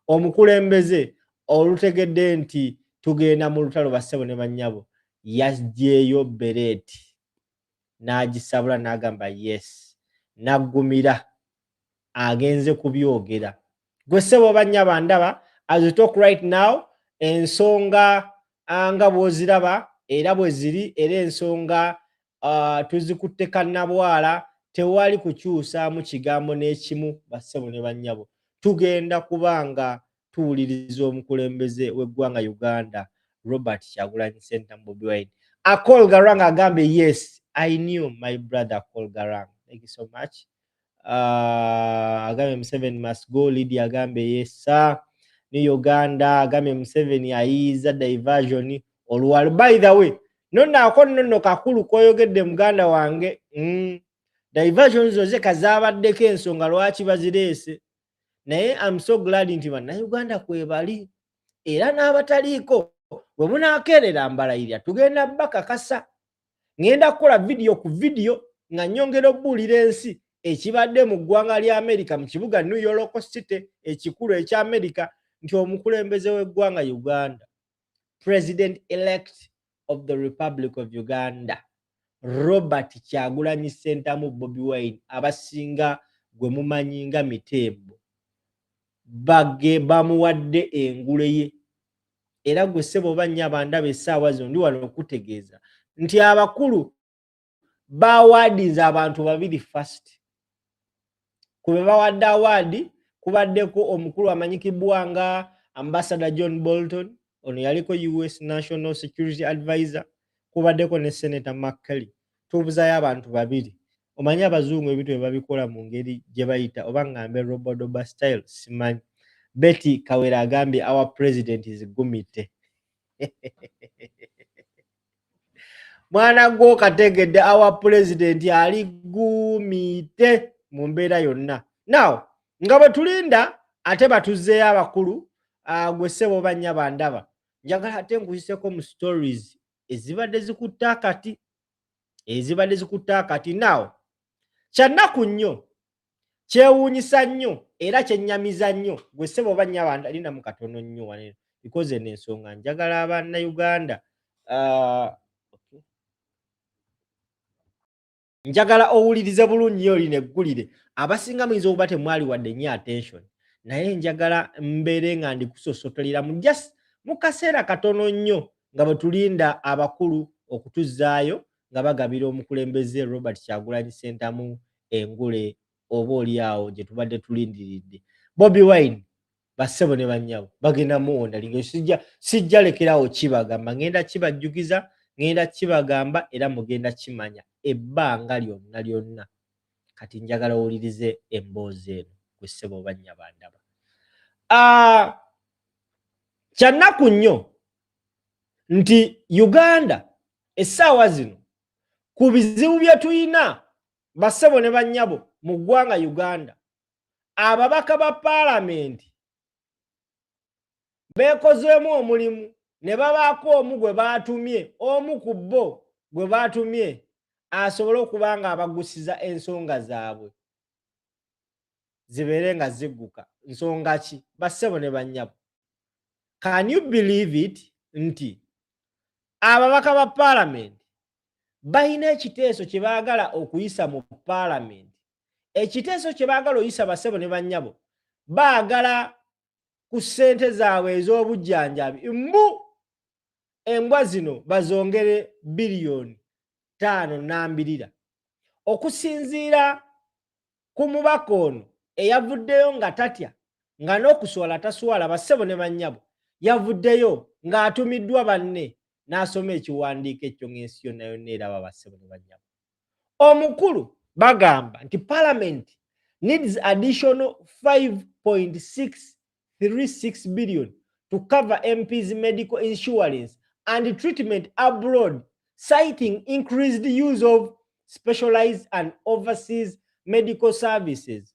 Omukulembeze olutegedde nti tugenda mu lutalo bassebo ne bannyabo yaggyeyo bereeti n'agisabula n'agamba yes n'aggumira agenze kubyogera. Gwe ssebo bannyaba ndaba as we talk right now ensonga nga bw'oziraba era bwe ziri era ensonga tuzikutte kannabwala tewali kukyusaamu kigambo n'ekimu bassebo ne bannyabo. Tugenda kubanga tuwuliriza omukulembeze w'eggwanga Uganda Robert Kyagulanyi Ssentamu Bobi Wine. Akol Garang agambe yes I knew my brother Akol Garang. Thank you so much. Agambe Museveni must go. Lydia agambe yes sir. New Uganda agambe Museveni ayiza diversion olwalo. By the way nonno kakulu koyogedde muganda wange diversion zoze kazabaddeko ensonga lwaki bazireese naye I'm so glad nti bannayuganda kwebali era n'abataliiko bwe munaakeerera mbalayirya tugenda bakakasa. Ngenda kukola video ku video nga nnyongera obbuulira ensi ekibadde mu ggwanga lya America mu kibuga New York City ekikulu ekya America nti omukulembeze w'eggwanga Uganda President elect of the Republic of Uganda Robert Kyagulanyi Ssentamu Bobi Wine abasinga gwe mumanyi nga Mitembo bage bamuwadde engule ye era gwe ssebo bannya bandaba essaawa zo ndi wano okutegeeza nti abakulu bawaadiza abantu babiri first. Kube bawadde awaadi kubaddeko omukulu amanyikibwa nga Ambassador John Bolton ono yaliko US National Security Advisor, kubaddeko ne Senator Mark Kelly. Tubuzayo abantu babiri. Omanyi abazungu ebintu bye babikola mu ngeri gye bayita oba ngambe robodoba style simanyi Betty Kawera agambye our president is gumite. Mwana gwo kategedde our president ali gumite mu mbeera yonna. Now nga bwe tulinda ate batuzzeeyo abakulu gwe ssebo bannya bandaba njagala ate nkuyiseko mu stories ezibadde zikutte akati. Now kyannaku nnyo kyewuunyisa nnyo era kyennyamiza nnyo gwe ssebo bannya banda linda mu katono nnyo wano because eno ensonga njagala Abannayuganda njagala owulirize bulungi nnyo lino eggulire abasinga muyinza okuba temwali wadde nnyo attention naye njagala mbeere nga ndikusosotolera mu kaseera katono nnyo nga bwe tulinda abakulu okutuzzaayo nga bagabira omukulembeze Robert Kyagulanyi Ssentamu engule oba oliawo gye tubadde tulindiridde. Bobi Wine bassebo ne bannyabo bagenda muwonda lingo sijja lekerawo kibagamba ngenda kibajjukiza ngenda kibagamba era mugenda kimanya ebbanga lyonna kati njagala owulirize emboozi eno gwe ssebo bannya bandaba. Kyannaku nnyo nti Uganda essaawa zino ku bizibu bye tuyina bassebo ne bannyabo mu ggwanga Uganda ababaka ba paalamenti beekozeemu omulimu ne babaako omu gwe baatumye omu ku bo gwe baatumye asobole okuba nga abagusiza ensonga zaabwe zibeere nga zigguka. Nsonga ki? Bassebo ne bannyabo, can you believe it nti ababaka ba paalamenti balina ekiteeso kye baagala okuyisa mu paalamenti. Ekiteeso kye baagala oyisa bassebo ne bannyabo baagala ku ssente zaabwe ez'obujjanjabi embwa zino bazongere biliyoni 5.2 okusinziira ku mubaka ono eyavuddeyo nga tatya nga n'okuswala taswala. Bassebo ne bannyabo yavuddeyo ng'atumiddwa banne n'asoma ekiwandiiko ekyo ng'ensi yonna yonna eraba. Bassebo ne bannyabo omukulu bagamba nti parliament needs additional 5.636 billion to cover MPs medical insurance and treatment abroad, citing increased use of specialized and overseas medical services.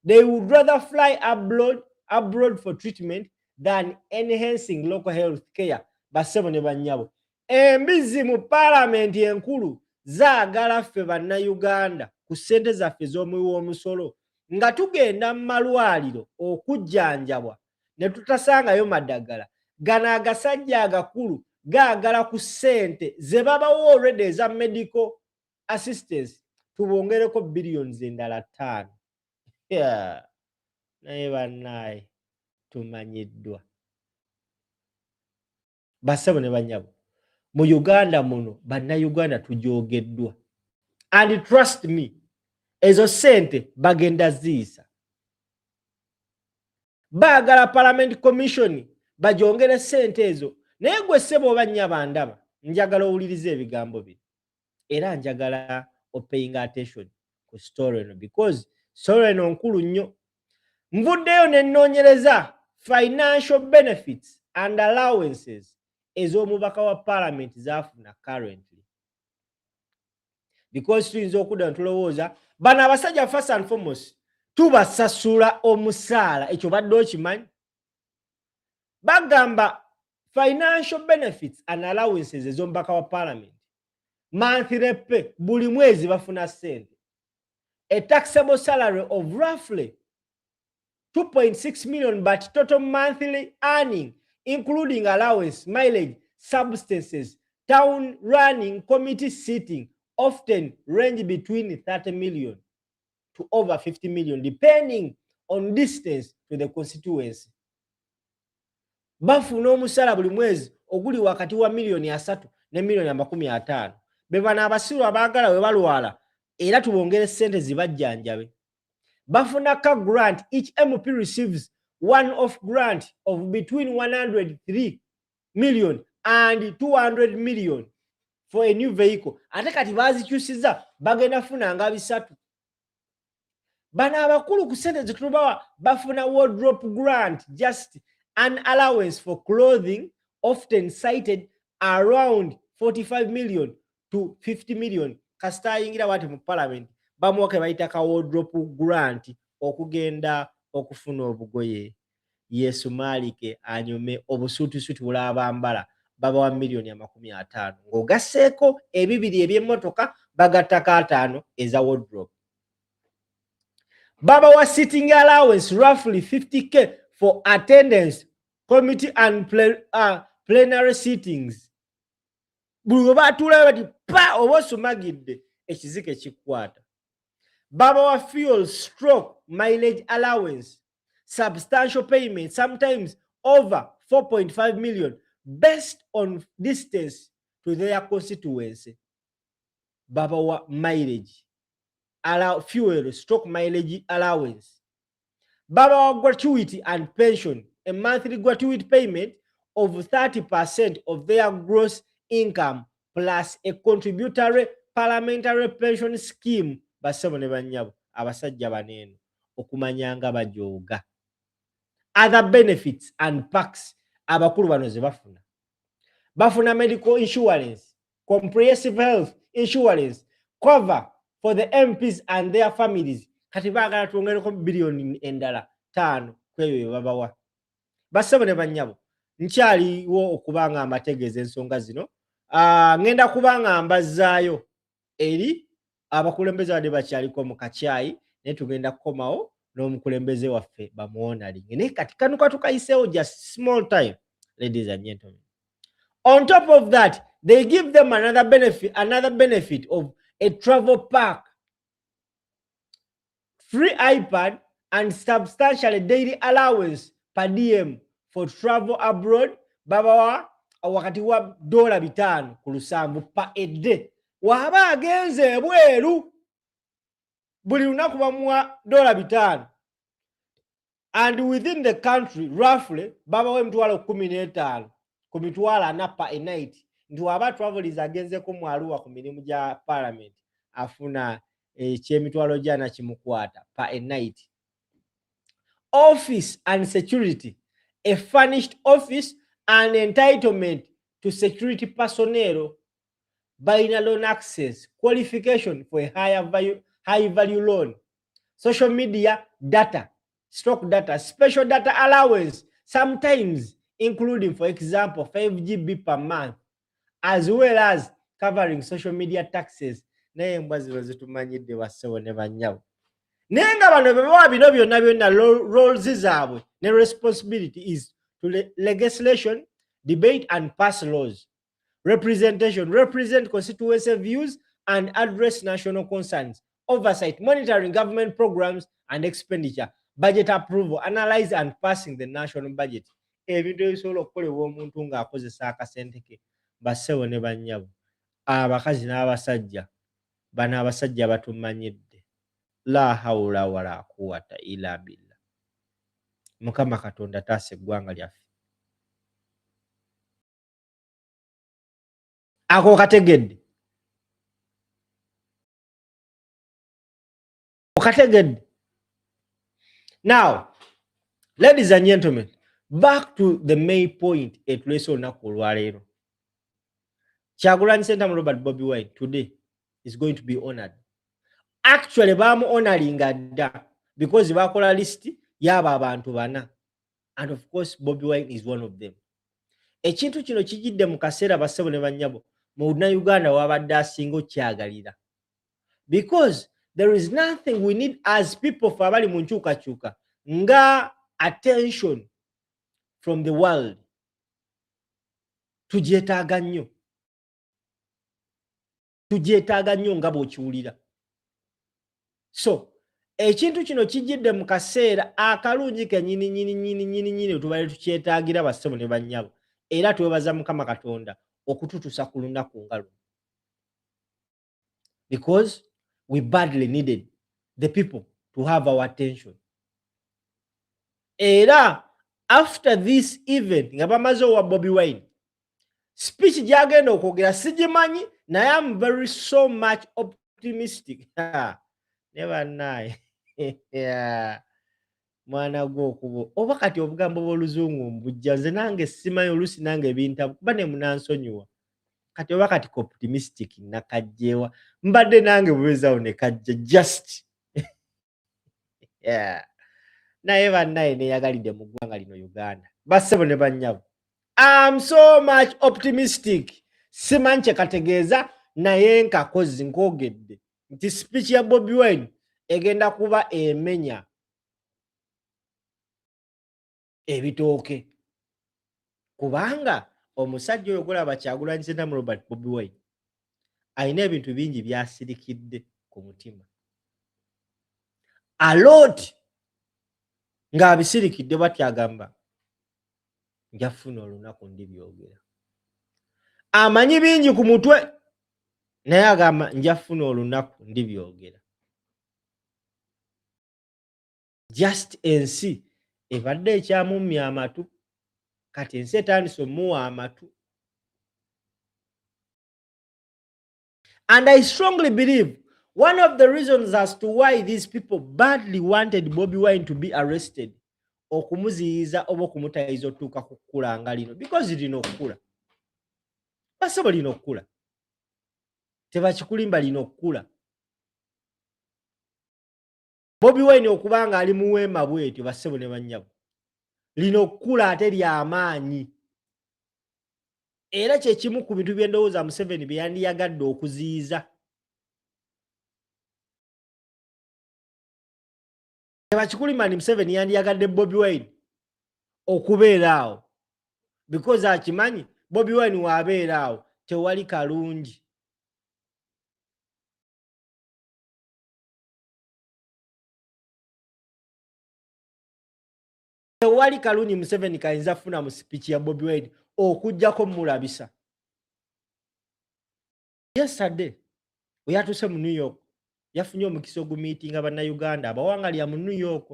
They would rather fly abroad for treatment than enhancing local health care. Bassebo ne bannyabo embizi mu parliament enkulu zaagala ffe bannayuganda ku ssente zaffe z'omuwi w'omusolo nga tugenda mu malwaliro okujjanjabwa ne tutasangayo maddagala. Gano agasajja agakulu gaagala ku ssente ze babawo already eza medical assistance tubongereko billions endala 5. Naye bannaye tumanyiddwa. Bassebo ne bannyabo mu Uganda muno bannayuganda tujoogeddwa, and trust me ezo ssente bagenda ziyisa. Baagala parliament commission bajongere ssente ezo. Naye gwe ssebo bannya bandaba njagala owulirize ebigambo bino era njagala opaying attention ku story eno because story eno nkulu nnyo. Nvuddeyo ne nnoonyereza financial benefits and allowances ez'omubaka wa parliament zaafuna currently, because tuyinza okudda ntulowooza bano abasajja first and foremost tubasasula omusaala. Ekyo badde okimanyi? Bagamba financial benefits and allowances ez'omubaka wa parliament monthly pay, buli mwezi bafuna ssente, a taxable salary of roughly 2.6 million, but total monthly earning including allowance, mileage, substances, town running, committee seating often range between 30 million to over 50 million depending on distance to the constituency. Bafuna omusala buli mwezi oguli wakati wa $3 ne $50 million. Be bana abasiru abaagala we balwala era tubongere ssente zibajjanjabe. Bafuna ka grant. Each MP receives one-off grant of between 103 million and 200 million for a new vehicle. Ate kati bazikyusiza bagenda funa nga bisatu. bano abakulu ku sente zetubawa bafuna wardrobe grant, just an allowance for clothing often cited around 45 million to 50 million. Kasita ayingira wati mu parliament bamuwake bayita ka wardrobe grant okugenda okufuna obugoye. Yesu Malike anyume obusuutusuutu bulabambala babawa milioni ya 50 ng'ogasseeko ebibiri eby'emmotoka bagattako 5 eza wardrobe. Babawa sitting allowance roughly 50k for attendance committee and plenary sittings. Buli we batuulayo bati pa oba osumagidde ekizike kikwata. Babawa fuel stroke mileage allowance, substantial payment, sometimes over 4.5 million based on distance to their constituency. Babawa mileage, fuel stroke mileage allowance. Babawa gratuity and pension, a monthly gratuity payment of 30% of their gross income plus a contributory parliamentary pension scheme. Basebo ne banyabo abasajja baneno okumanyanga bajooga. Other benefits and perks abakulu bano ze bafuna. Bafuna medical insurance, comprehensive health insurance, cover for the MPs and their families. Kati baagala twongereko billion endala 5 kweyo babawa. Basebo ne banyabo nkyaliwo okubanga amategeeza ensonga zino. Ngenda kubanga mbazaayo eri abakulembeze bade bakyaliko mu kacyayi naye tugenda kukomawo n'omukulembeze waffe bamuwonaling. Naye kati kano katukayiseewo just small time, ladies and gentlemen. On top of that, they give them another benefit of a travel pack, free iPad and substantial daily allowance per diem for travel abroad. Babawa wakati wa $5 ku lusambu pa a day. Waba agenze ebweru buli lunaku bamuwa $5. And within the country roughly babawa emitwalo 15 ku mitwalo 4 pa a night. Nti waba travelers agenze ku mwaluwa ku mirimu gya parliament afuna ekyemitwalo jana kimukwata pa a night. Office and security, a furnished office and entitlement to security personnel, buying loan access, qualification for a high value loan, social media data, stock data, special data allowance, sometimes including, for example, 5 GB per month, as well as covering social media taxes. Naye mbaziro zitumanyidde basewo ne banyawo. Nenga bano bebawa bino byonna byonna roles zaabwe ne responsibility is to legislation, debate and pass laws. Representation, represent constituency views and address national concerns. Oversight, monitoring government programs and expenditure. Budget approval, analyze and passing the national budget. Ebintu ebisobola okukolebwa omuntu ng'akozesa akasente ke. Basewo ne bannyabo. Abakazi n'abasajja. Bano abasajja batumanyidde. La hawla wala quwwata illa billah. Mukama Katonda taase eggwanga lyaffe. Ako kategedde. Okategedde. Now, ladies and gentlemen, back to the main point etulese olunaku olwaleero. Kyagulanyi Ssentamu Laba Bobi today is going to be honored. Actually, bamu honoring dda because bakola list yaba abantu bana. And of course, Bobi Wine is one of them. Ekintu kino kijidde mu kaseera bassebo ne bannyabo mu Uganda wabadde asinga okyagalira. Because there is nothing we need as people for abali mu nkyukakyuka nga attention from the world. Tugyetaaga nnyo. Tugyetaaga nnyo nga bw'okiwulira. So, ekintu kino kijidde mu kaseera akalungi kenyini tubale tukyetaagira bassebo ne bannyabo. Era twebaza Mukama Katonda okututusa ku lunaku nga luno. Because we badly needed the people to have our attention. Era after this event nga bamaze owa Bobi Wine, speech gyagenda okwogera sigimanyi naye I'm very so much optimistic. Never naye. Yeah. Mwana gw'okubo oba kati obugambo bw'oluzungu mbujja nze nange simanyi oluusi nange ebintabu kuba ne munansonyiwa kati oba kati optimistic nakajjeewa mbadde nange buwezawo ne kajja just yeah. Naye bannaye neyagalidde mu ggwanga lino Uganda bassebo ne bannyabo I'm so much optimistic simanyi kyekategeeza naye nkakozi nkoogedde nti speech ya Bobi Wine egenda kuba emenya ebitooke kubanga omusajja oyo golaba Kyagulanyi Ssentamu Robert Bobi Wine alina ebintu bingi byasirikidde ku mutima alot ng'abisirikidde batyagamba njafuna olunaku ndibyogera amanyi bingi ku mutwe naye agamba njafuna olunaku ndibyogera just ensi ebadde ekyamumya amatu kati ensi etandise omuwa amatu and I strongly believe one of the reasons as to why these people badly wanted Bobi Wine to be arrested okumuziyiza oba okumutayiza otuuka ku kkula nga lino because lino okkula basebo lino okkula tebakikulimba lino okkula Bobi Wine okubanga ali mu weema bwetyo basebo ne bannyabo lino okkula ate ly'amaanyi era kyekimu ku bintu by'endowooza Museveni bye yandiyagadde okuziyiza tebakikulimba ni Museveni yandiyagadde Bobi Wine okubeera awo because akimanyi Bobi Wine waabeera awo tewali kalungi tewali kalungi Museveni kayinza funa mu speech ya Bobi Wine okujjako mulabisa yesterday we yatuuse mu New York yafunye omukisa ogumiitinga bannayuganda abawangalya mu New York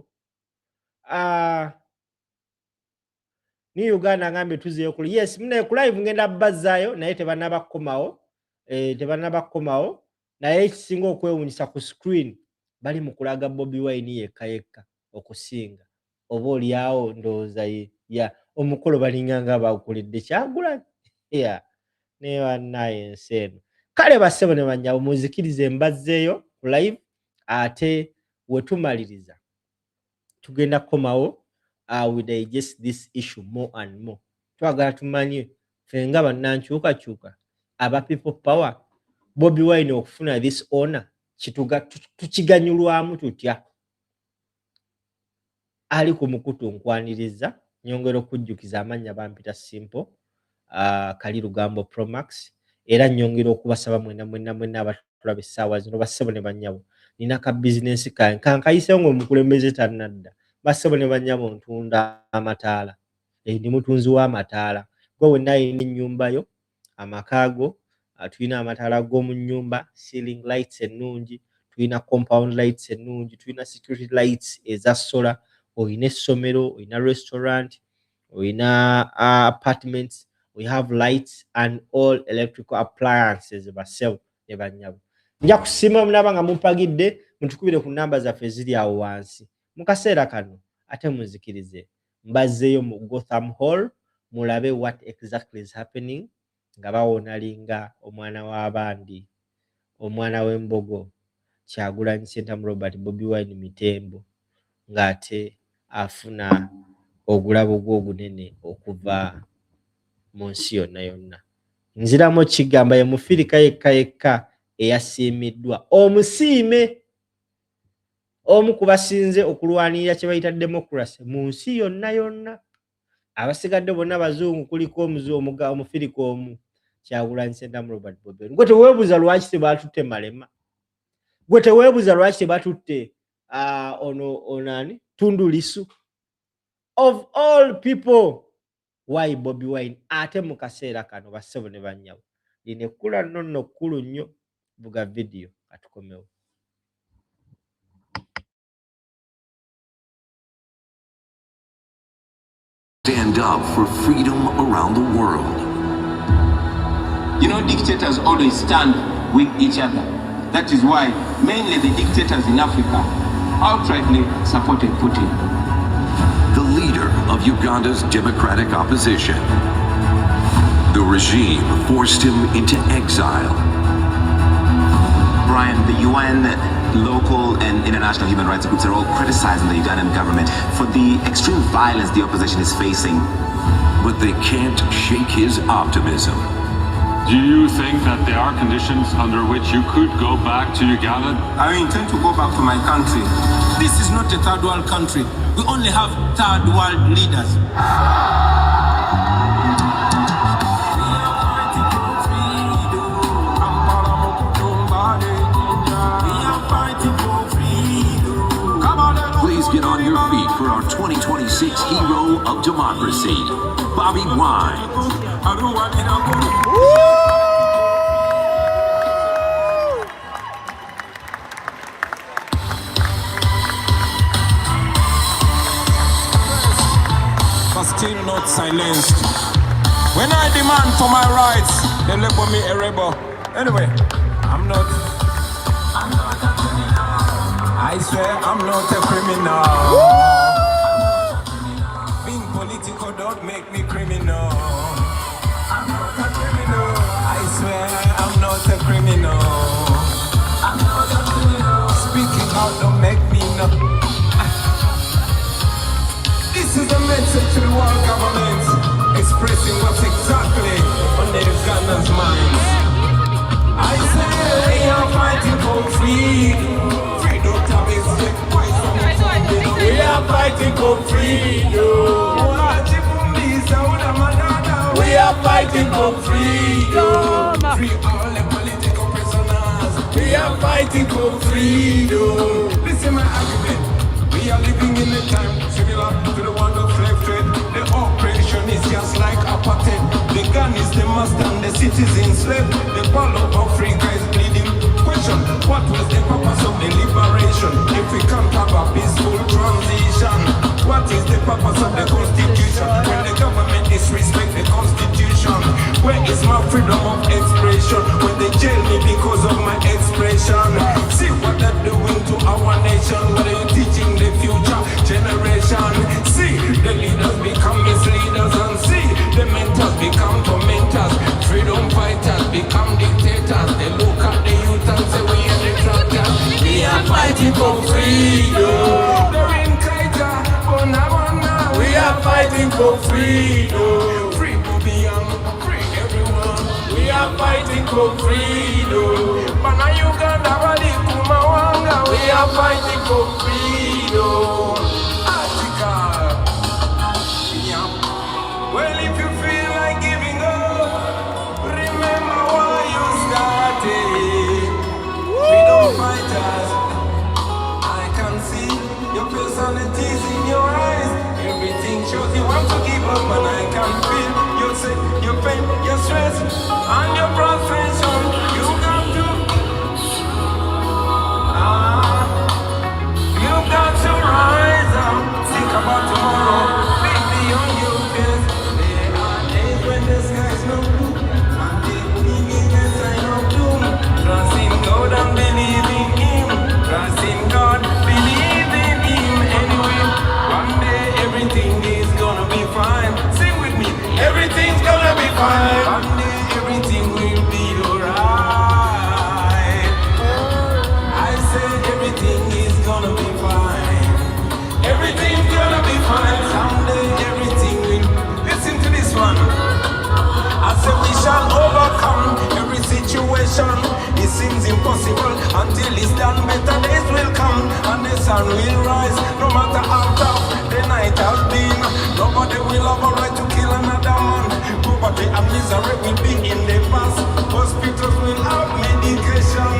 New Uganda ngambe tuzeyo kuli yes mune ku live ngenda bazzaayo naye tebanabakomawo naye ekisinga okwewunyisa ku screen bali mu kulaga Bobi Wine yekka okusinga oba olyawo ndowooza ya omukolo balinganga bawukulidde Kyagulanyi naye bannaye ensi eno kale bassebo ne bannyabo muzikirize mbazzeeyo ku live ate wetumaliriza tugenda kukomawo we digest this issue more and more twagala tumanye fenga bannankyukakyuka aba people power Bobi Wine okufuna this honor tukiganyulwamu tutya ali ku mukutu nkwaniriza nyongera okujjukiza amannya bampita Simple Kali Lugambo Promax era nyongera okubasaba mwenna abatulaba essaawa zino bassebo ne bannyabo nina ka bizinesi kankayisewo ng'omukulembeze tannadda bassebo ne bannyabo ntunda amataala ndi mutunzi w'amataala gwe wenna alina ennyumbayo amakaago tulina amataala g'omu nnyumba ceiling lights ennungi tulina compound lights ennungi tulina security lights eza solar oyina essomero oyina restaurant oyina apartments we have lights and all electrical appliances bassebo ne bannyabo nja kusiima munaba nga mumpagidde mutukubire ku namba zaffe ziri awo wansi mu kaseera kano ate muzikirize mbazzeeyo mu Gotham Hall mulabe what exactly is happening nga bawonalinga omwana w'abandi omwana w'embogo Kyagulanyi Ssentamu Robert Bobi Wine Mitembo ng'ate afuna ogulabo gw'ogunene okuva mu nsi yonna nziramu kigamba ye mufirika yekka eyasiimiddwa omusiime omu ku basinze okulwanirira kye bayita democracy mu nsi yonna abasigadde bonna bazungu kuliko omufirika omu Kyagulanyi Ssentamu Robert Bobi Wine gwe teweebuuza lwaki tebatutte Malema gwe teweebuuza lwaki tebatutte onani Tundu Lissu of all people why Bobi Wine ate mu kaseera kano bassebo ne bannyabo lino ekkula nno kkulu nnyo vuga video atukomewo Stand up for freedom around the world. You know, dictators always stand with each other. That is why mainly the dictators in Africa outrightly supported Putin. The leader of Uganda's democratic opposition. The regime forced him into exile. Brian, the UN, local and international human rights groups are all criticizing the Ugandan government for the extreme violence the opposition is facing. But they can't shake his optimism. Do you think that there are conditions under which you could go back to Uganda? I intend to go back to my country. This is not a third world country. We only have third world leaders. Please get on your feet for our 2026 Hero of Democracy, Bobi Wine. But still not silenced. When I demand for my rights, they label me a rebel. Anyway, I'm not a criminal. I swear I'm not a criminal. Being political don't make me criminal. I'm not a criminal. I swear I'm not a criminal. I'm not a criminal. Speaking out don't make me no. This is a message to the world government, expressing what's exactly on the Ugandans' minds. I say we are fighting for freedom. Freedom to be sick. We are fighting for freedom. We are fighting for freedom. Free all the political prisoners. We are fighting for freedom. Listen my argument. We are living in a time similar to the one of slave trade. The operation is just like apartheid. The gun is the master and the citizen slave. The whole of Africa is bleeding. Question, what was the purpose of the liberation if we can't have a peaceful transition? What is the purpose of the constitution when the government disrespects the constitution? Where is my freedom of expression when they jail me because of my expression? See what they're doing to our nation. What are you teaching the future generation? See the leaders become misleaders and see the mentors become tormentors. Freedom fighters become dictators. They look at the youth and say we are the traitors. We are fighting for freedom. We are fighting for freedom. Free Bobian, free everyone. We are fighting for freedom. Bana Uganda wali kumawanga. We are fighting for freedom. Article. Well, if you feel like giving up, remember why you started. Freedom fighters. I can see your personalities in your eyes. Everything shows you want to give up, and I can feel your sick, your pain, your stress, and your frustration. You got to, you got to rise up. Think about tomorrow. Think beyond your fears. There are days when the sky's no blue, and they believe in sign of doom. Trust in God and believe in Him. Trust in God, believe in Him. Anyway, one day everything is gonna be fine. Sing with me. Everything's gonna be fine. One day everything will be alright. I say everything is gonna be fine. Everything's gonna be fine. Someday everything will. Listen to this one. I say we shall overcome every situation. It seems impossible until it's done. Better days will come and the sun will rise. No matter how tough the night has been, nobody will have a right to kill another man. Poverty and misery will be in the past. Hospitals will have medication.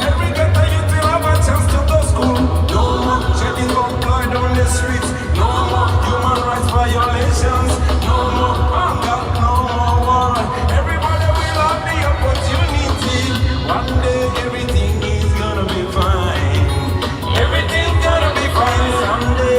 Every ghetto youth will have a chance to go school. No more shedding of blood on the streets. No more human rights violations. No more hunger. No more war. Everybody will have the opportunity. One day everything is gonna be fine. Everything's gonna be fine someday.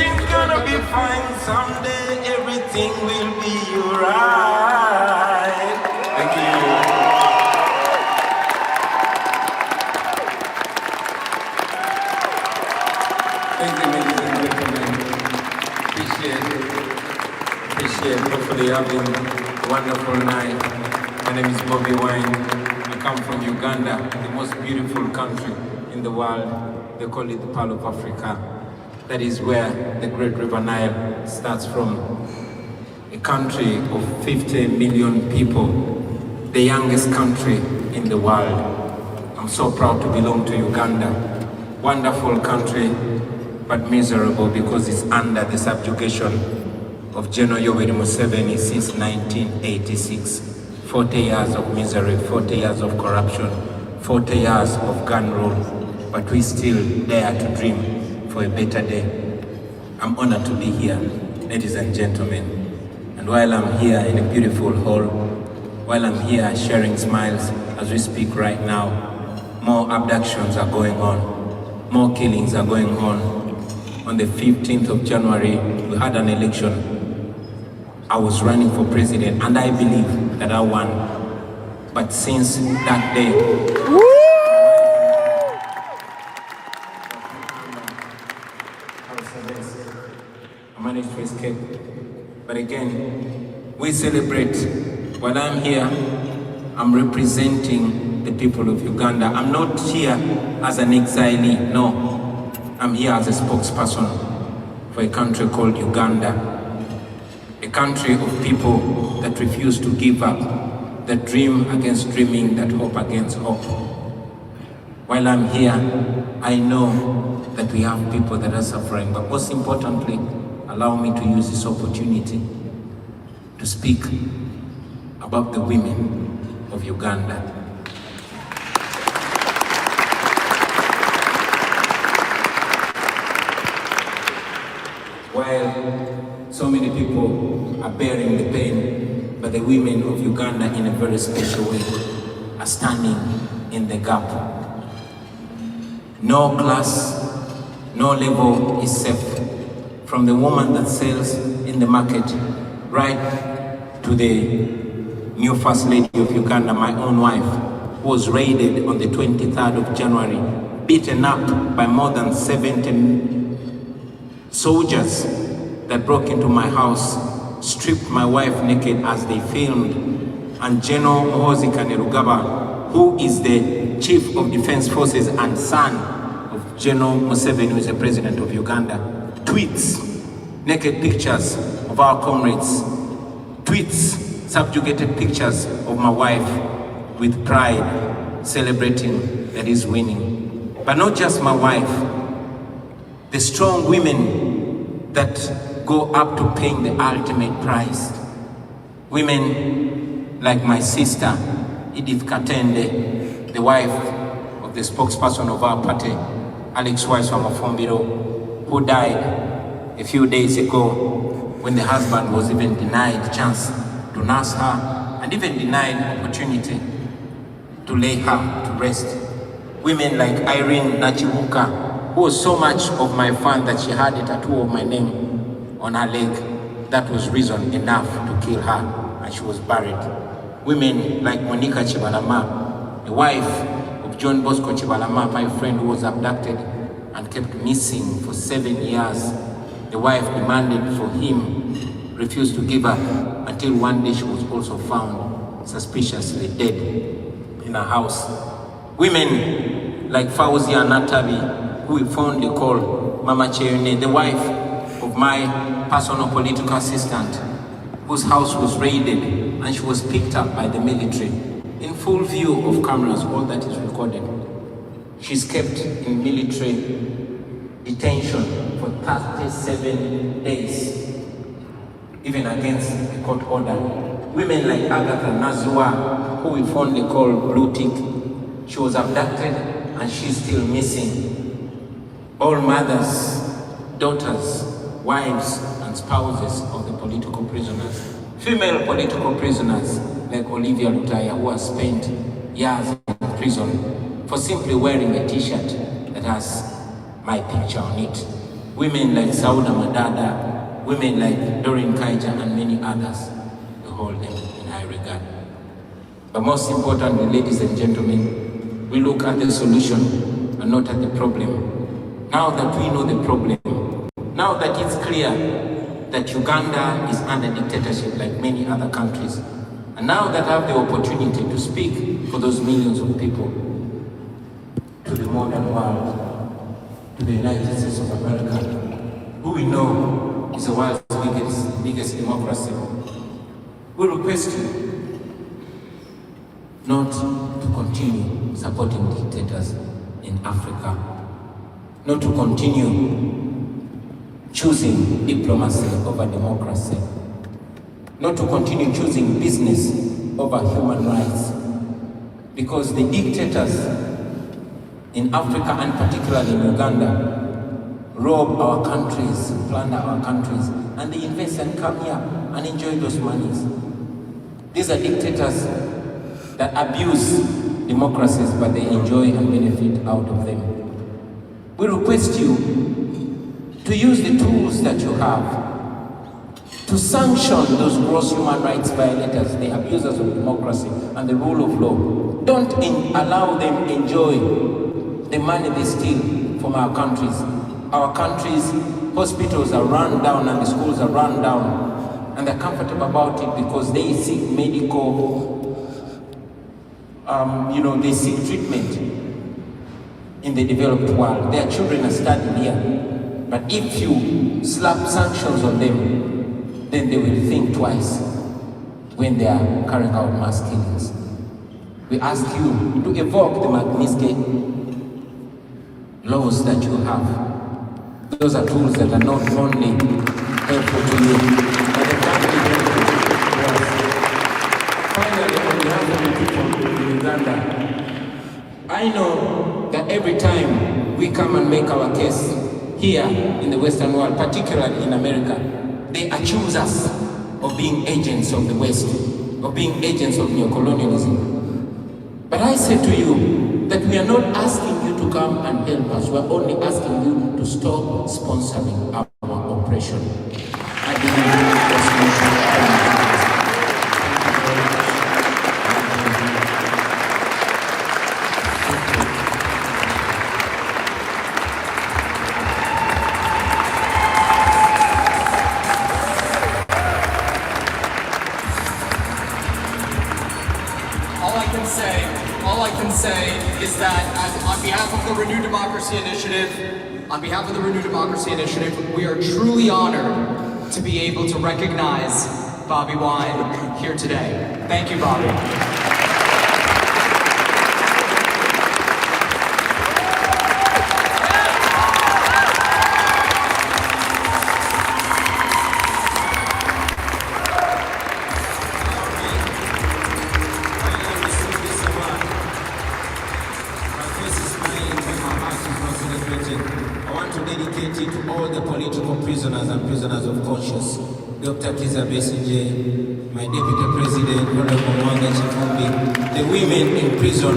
Everything's gonna be fine someday. Everything will be alright. Thank you. Thank you, ladies and gentlemen. Appreciate. Hopefully having a wonderful night. My name is Bobi Wine. I come from Uganda, the most beautiful country in the world. They call it the Pearl of Africa. That is where the Great River Nile starts from. A country of 50 million people, the youngest country in the world. I'm so proud to belong to Uganda. Wonderful country, but miserable because it's under the subjugation of General Kyakoze Museveni since 1986. 40 years of misery, 40 years of corruption, 40 years of gun rule, but we still dare to dream for a better day. I'm honored to be here, ladies and gentlemen. And while I'm here in a beautiful hall, while I'm here sharing smiles as we speak right now, more abductions are going on, more killings are going on. On the 15th of January, we had an election. I was running for president and I believe that I won. But since that day, I managed to escape. But again, we celebrate. While I'm here, I'm representing the people of Uganda. I'm not here as an exilee, no. I'm here as a spokesperson for a country called Uganda. A country of people that refuse to give up, that dream against dreaming, that hope against hope. While I'm here, I know that we have people that are suffering, but most importantly, allow me to use this opportunity to speak about the women of Uganda. While so many people are bearing the pain, but the women of Uganda in a very special way are standing in the gap. No class, no level is safe. From the woman that sells in the market right to the new First Lady of Uganda, my own wife, who was raided on the 23rd of January, beaten up by more than 70 soldiers that broke into my house, stripped my wife naked as they filmed. And General Muhoozi Kainerugaba, who is the Chief of Defense Forces and son of General Museveni, who is the President of Uganda, tweets naked pictures of our comrades, tweets subjugated pictures of my wife with pride, celebrating that he's winning. But not just my wife, the strong women that go up to paying the ultimate price. Women like my sister, Edith Katende, the wife of the spokesperson of our party, Alex Waiswamafumbiro, who died a few days ago when the husband was even denied chance to nurse her and even denied opportunity to lay her to rest. Women like Irene Nachibuka, who was so much of my fan that she had a tattoo of my name on her leg. That was reason enough to kill her, and she was buried. Women like Monica Chibalama, the wife of John Bosco Chibalama, my friend who was abducted and kept missing for 7 years. The wife demanded for him, refused to give up, until one day she was also found suspiciously dead in her house. Women like Fauzia Natabi, who we fondly call Mama Cheune, the wife of my personal political assistant, whose house was raided and she was picked up by the military in full view of cameras. All that is recorded. She's kept in military detention for 37 days, even against a court order. Women like Agatha Nazua, who we fondly call Blue Tick, she was abducted and she's still missing. All mothers, daughters, wives, and spouses of the political prisoners. Female political prisoners like Olivia Lutaya, who has spent years in prison for simply wearing a t-shirt that has my picture on it. women like Sauda Madada, women like Doreen Kaija, and many others. We hold them in high regard. But most importantly, ladies and gentlemen, we look at the solution and not at the problem. Now that we know the problem, now that it's clear that Uganda is under dictatorship like many other countries, and now that I have the opportunity to speak for those millions of people, to the modern world, to the United States of America, who we know is the world's biggest democracy, we request you not to continue supporting dictators in Africa, not to continue choosing diplomacy over democracy, not to continue choosing business over human rights, because the dictators in Africa and particularly in Uganda rob our countries, plunder our countries, and they invest and come here and enjoy those monies. These are dictators that abuse democracies, but they enjoy and benefit out of them. We request you to use the tools that you have to sanction those gross human rights violators, the abusers of democracy and the rule of law. Don't allow them enjoy the money they steal from our countries. Our countries' hospitals are run down and the schools are run down, and they're comfortable about it because they seek medical they seek treatment in the developed world. Their children are studying here. But if you slap sanctions on them, then they will think twice when they are carrying out mass killings. We ask you to evoke the Magnitsky laws that you have. Those are tools that are not only helpful to you, but they can be helpful to us. Finally, on behalf of the people in Uganda, I know that every time we come and make our case here in the Western world, particularly in America, they accuse us of being agents of the West, of being agents of neocolonialism. But I say to you that we are not asking you to come and help us. We are only asking you to stop sponsoring our oppression. I believe that's solution. All I can say is that on behalf of the Renew Democracy Initiative, we are truly honored to be able to recognize Bobi Wine here today. Thank you, Bobi. Dr. Kiza Besigye, my Deputy President, Honorable Mwanga Chifumbi, the women in prison,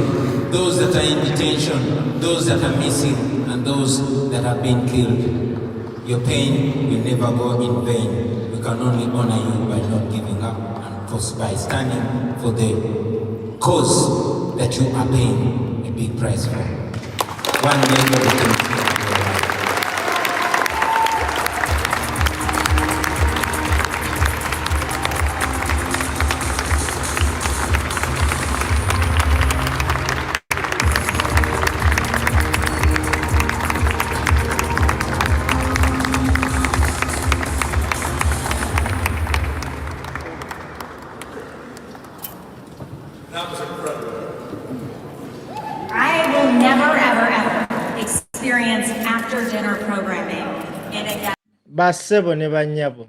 those that are in detention, those that are missing, and those that have been killed. Your pain will never go in vain. We can only honor you by not giving up and by standing for the cause that you are paying a big price for. One day everything. Bassebo ne bannyabo,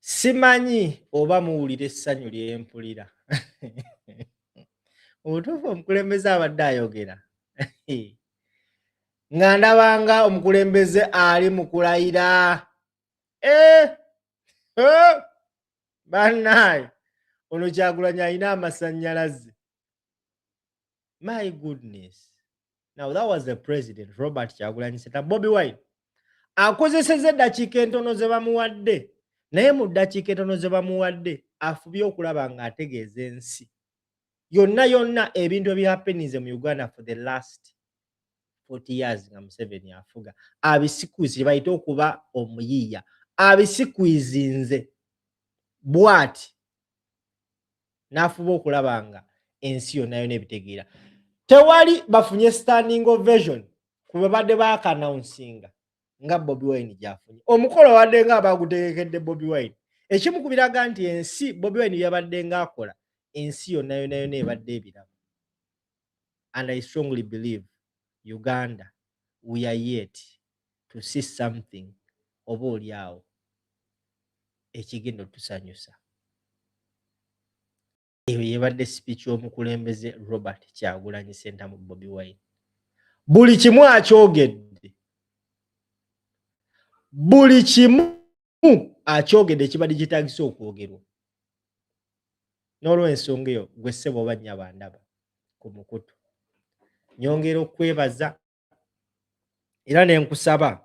simanyi oba muwulira essanyu lye mpulira. Obutuufu omukulembeze abadde ayogera nga ndabanga omukulembeze ali mu kulayira. Bannaye ono Kyagulanyi alina amasannyalaze. My goodness. Now that was the president Robert Kyagulanyi Ssentamu. Bobi Wine akozesezza eddakiika entono ze bamuwadde, naye mu ddakiika entono ze bamuwadde afubye okulaba ng'ategeeza ensi yonna ebintu ebyahappeninze mu Uganda for the last 40 years nga Museveni afuga, abisikwizi bayita okuba omuyiiya, abisikwizinze bw'ati n'afuba okulaba nga ensi yonna ebitegeera. Tewali bafunye standing ovation ku babadde baakanaunsinga nga Bobi Wine gy'afunye. Omukolo wadde nga abagutegekedde Bobi Wine. Ekimu ku biraga nti ensi Bobi Wine yabadde ng'akola, ensi yonna ebadde ebiraba. And I strongly believe Uganda, we are yet to see something oba oliawo ekigenda otusanyusa. Eyo yebadde speech y'omukulembeze Robert Kyagulanyi Ssentamu Bobi Wine. Buli kimu akyogedde. Buli kimu akyogedde kibadde kitagisa okwogerwa. N'olw'ensonga eyo gwe ssebo oba nnyabo andaba ku mukutu. Nyongera okwebaza era ne nkusaba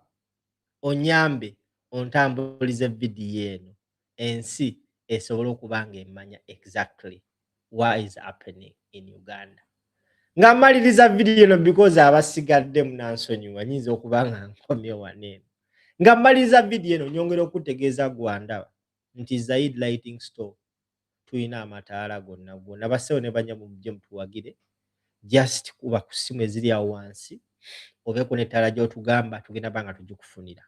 onyambe ontambulize vidiyo eno ensi esobole okuba ng'emmanya exactly what is happening in Uganda. Nga mmaliriza vidiyo eno because abasigadde munansonyiwa nyinza okuba nga nkomye waneeno. Nga mmaliriza vidiyo eno nyongera okutegeeza gwandaba nti Zaid Lighting Store tulina amataala gonna basewo ne banya mujje mutuwagire just kuba ku ssimu eziri awo wansi obeeko n'ettaala gy'otugamba tugenda banga tugikufunira.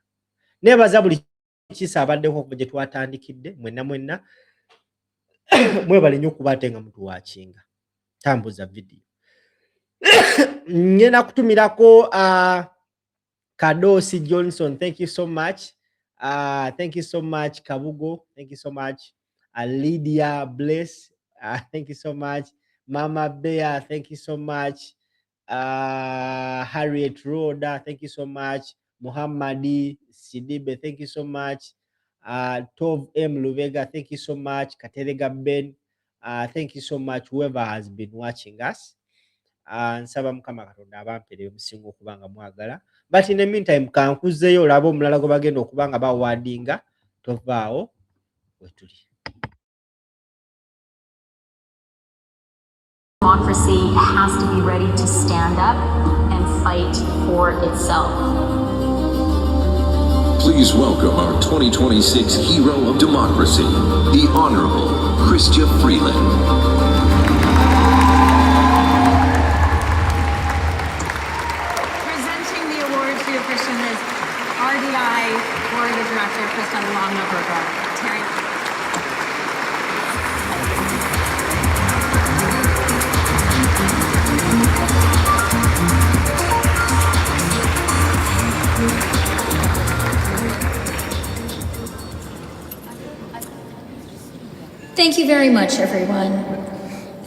Neebaza buli kisa abaddeko okuva gye twatandikidde mwenna mwebale nnyo okuba ate nga mutuwaakinga. Tambuza vidiyo. Ngenda kutumirako Kadosi Johnson, thank you so much. Thank you so much Kabugo, thank you so much. Lydia Bless, thank you so much. Mama Bea, thank you so much. Harriet Roda, thank you so much. Muhammadi Sidibe, thank you so much. Tov M. Luvega, thank you so much. Katerega Ben, thank you so much. Whoever has been watching us. Nsaba Mukama Katonda abampere omusingo okubanga mwagala. But in the meantime, kankuzeyo olaba omulala gwe bagenda okubanga bawadinga tovaawo wetuli. Democracy has to be ready to stand up and fight for itself. Please welcome our 2026 Hero of Democracy, the Honorable Chrystia Freeland. Thank you very much, everyone.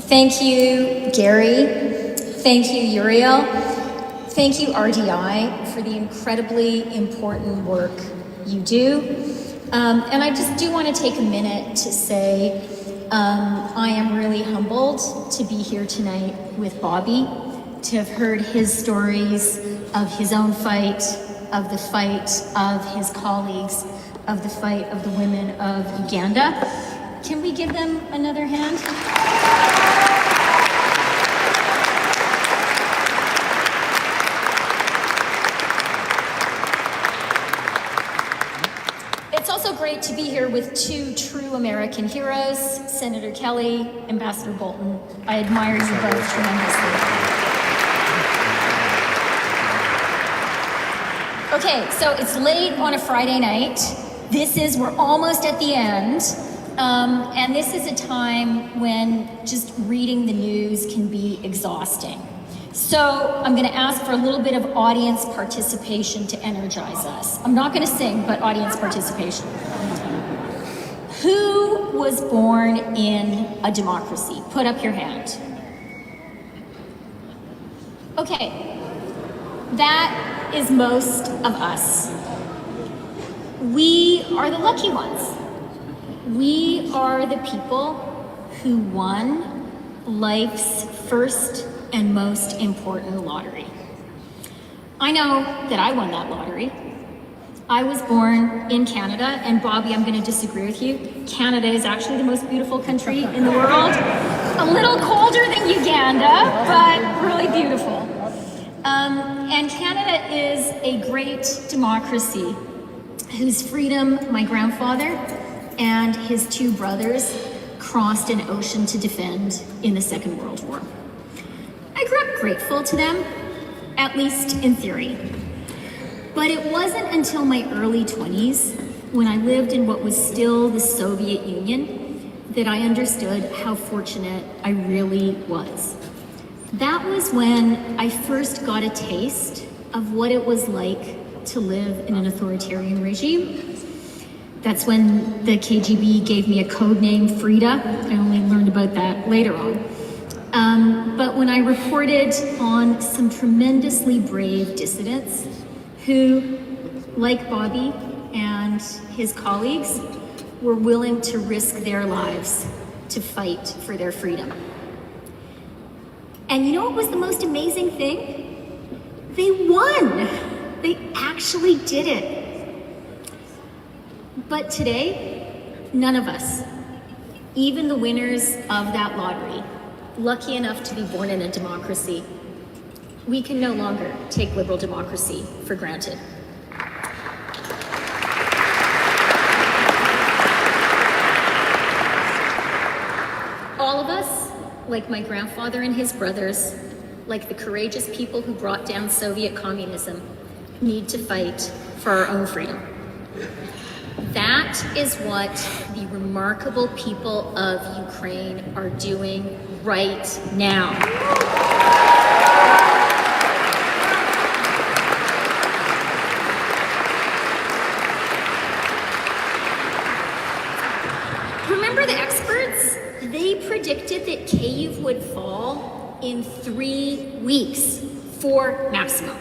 Thank you, Gary. Thank you, Uriel. Thank you, RDI, for the incredibly important work you do. And I just do want to take a minute to say I am really humbled to be here tonight with Bobby, to have heard his stories of his own fight, of the fight of his colleagues, of the fight of the women of Uganda. Can we give them another hand? It's also great to be here with two true American heroes, Senator Kelly, Ambassador Bolton. I admire you both tremendously. Okay, so it's late on a Friday night. We're almost at the end. And this is a time when just reading the news can be exhausting. So I'm going to ask for a little bit of audience participation to energize us. I'm not going to sing, but audience participation. Who was born in a democracy? Put up your hand. Okay, that is most of us. We are the lucky ones. We are the people who won life's first and most important lottery. I know that I won that lottery. I was born in Canada, and Bobby, I'm going to disagree with you. Canada is actually the most beautiful country in the world. A little colder than Uganda, but really beautiful. And Canada is a great democracy whose freedom my grandfather and his two brothers crossed an ocean to defend in the Second World War. I grew up grateful to them, at least in theory. But it wasn't until my early 20s, when I lived in what was still the Soviet Union, that I understood how fortunate I really was. That was when I first got a taste of what it was like to live in an authoritarian regime. That's when the KGB gave me a code name, Frida. I only learned about that later on. But when I reported on some tremendously brave dissidents who, like Bobby and his colleagues, were willing to risk their lives to fight for their freedom. And you know what was the most amazing thing? They won. They actually did it. But today, none of us, even the winners of that lottery, lucky enough to be born in a democracy, we can no longer take liberal democracy for granted. All of us, like my grandfather and his brothers, like the courageous people who brought down Soviet communism, need to fight for our own freedom. That is what the remarkable people of Ukraine are doing right now. Remember the experts? They predicted that Kyiv would fall in 3 weeks for maximum.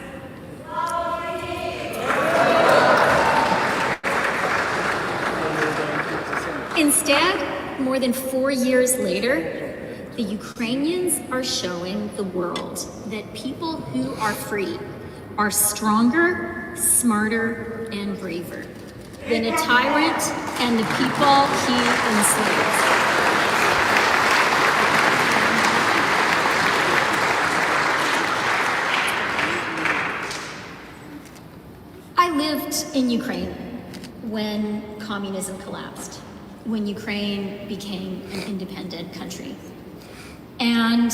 Instead, more than 4 years later, the Ukrainians are showing the world that people who are free are stronger, smarter, and braver than a tyrant and the people he enslaved. I lived in Ukraine when communism collapsed, when Ukraine became an independent country. And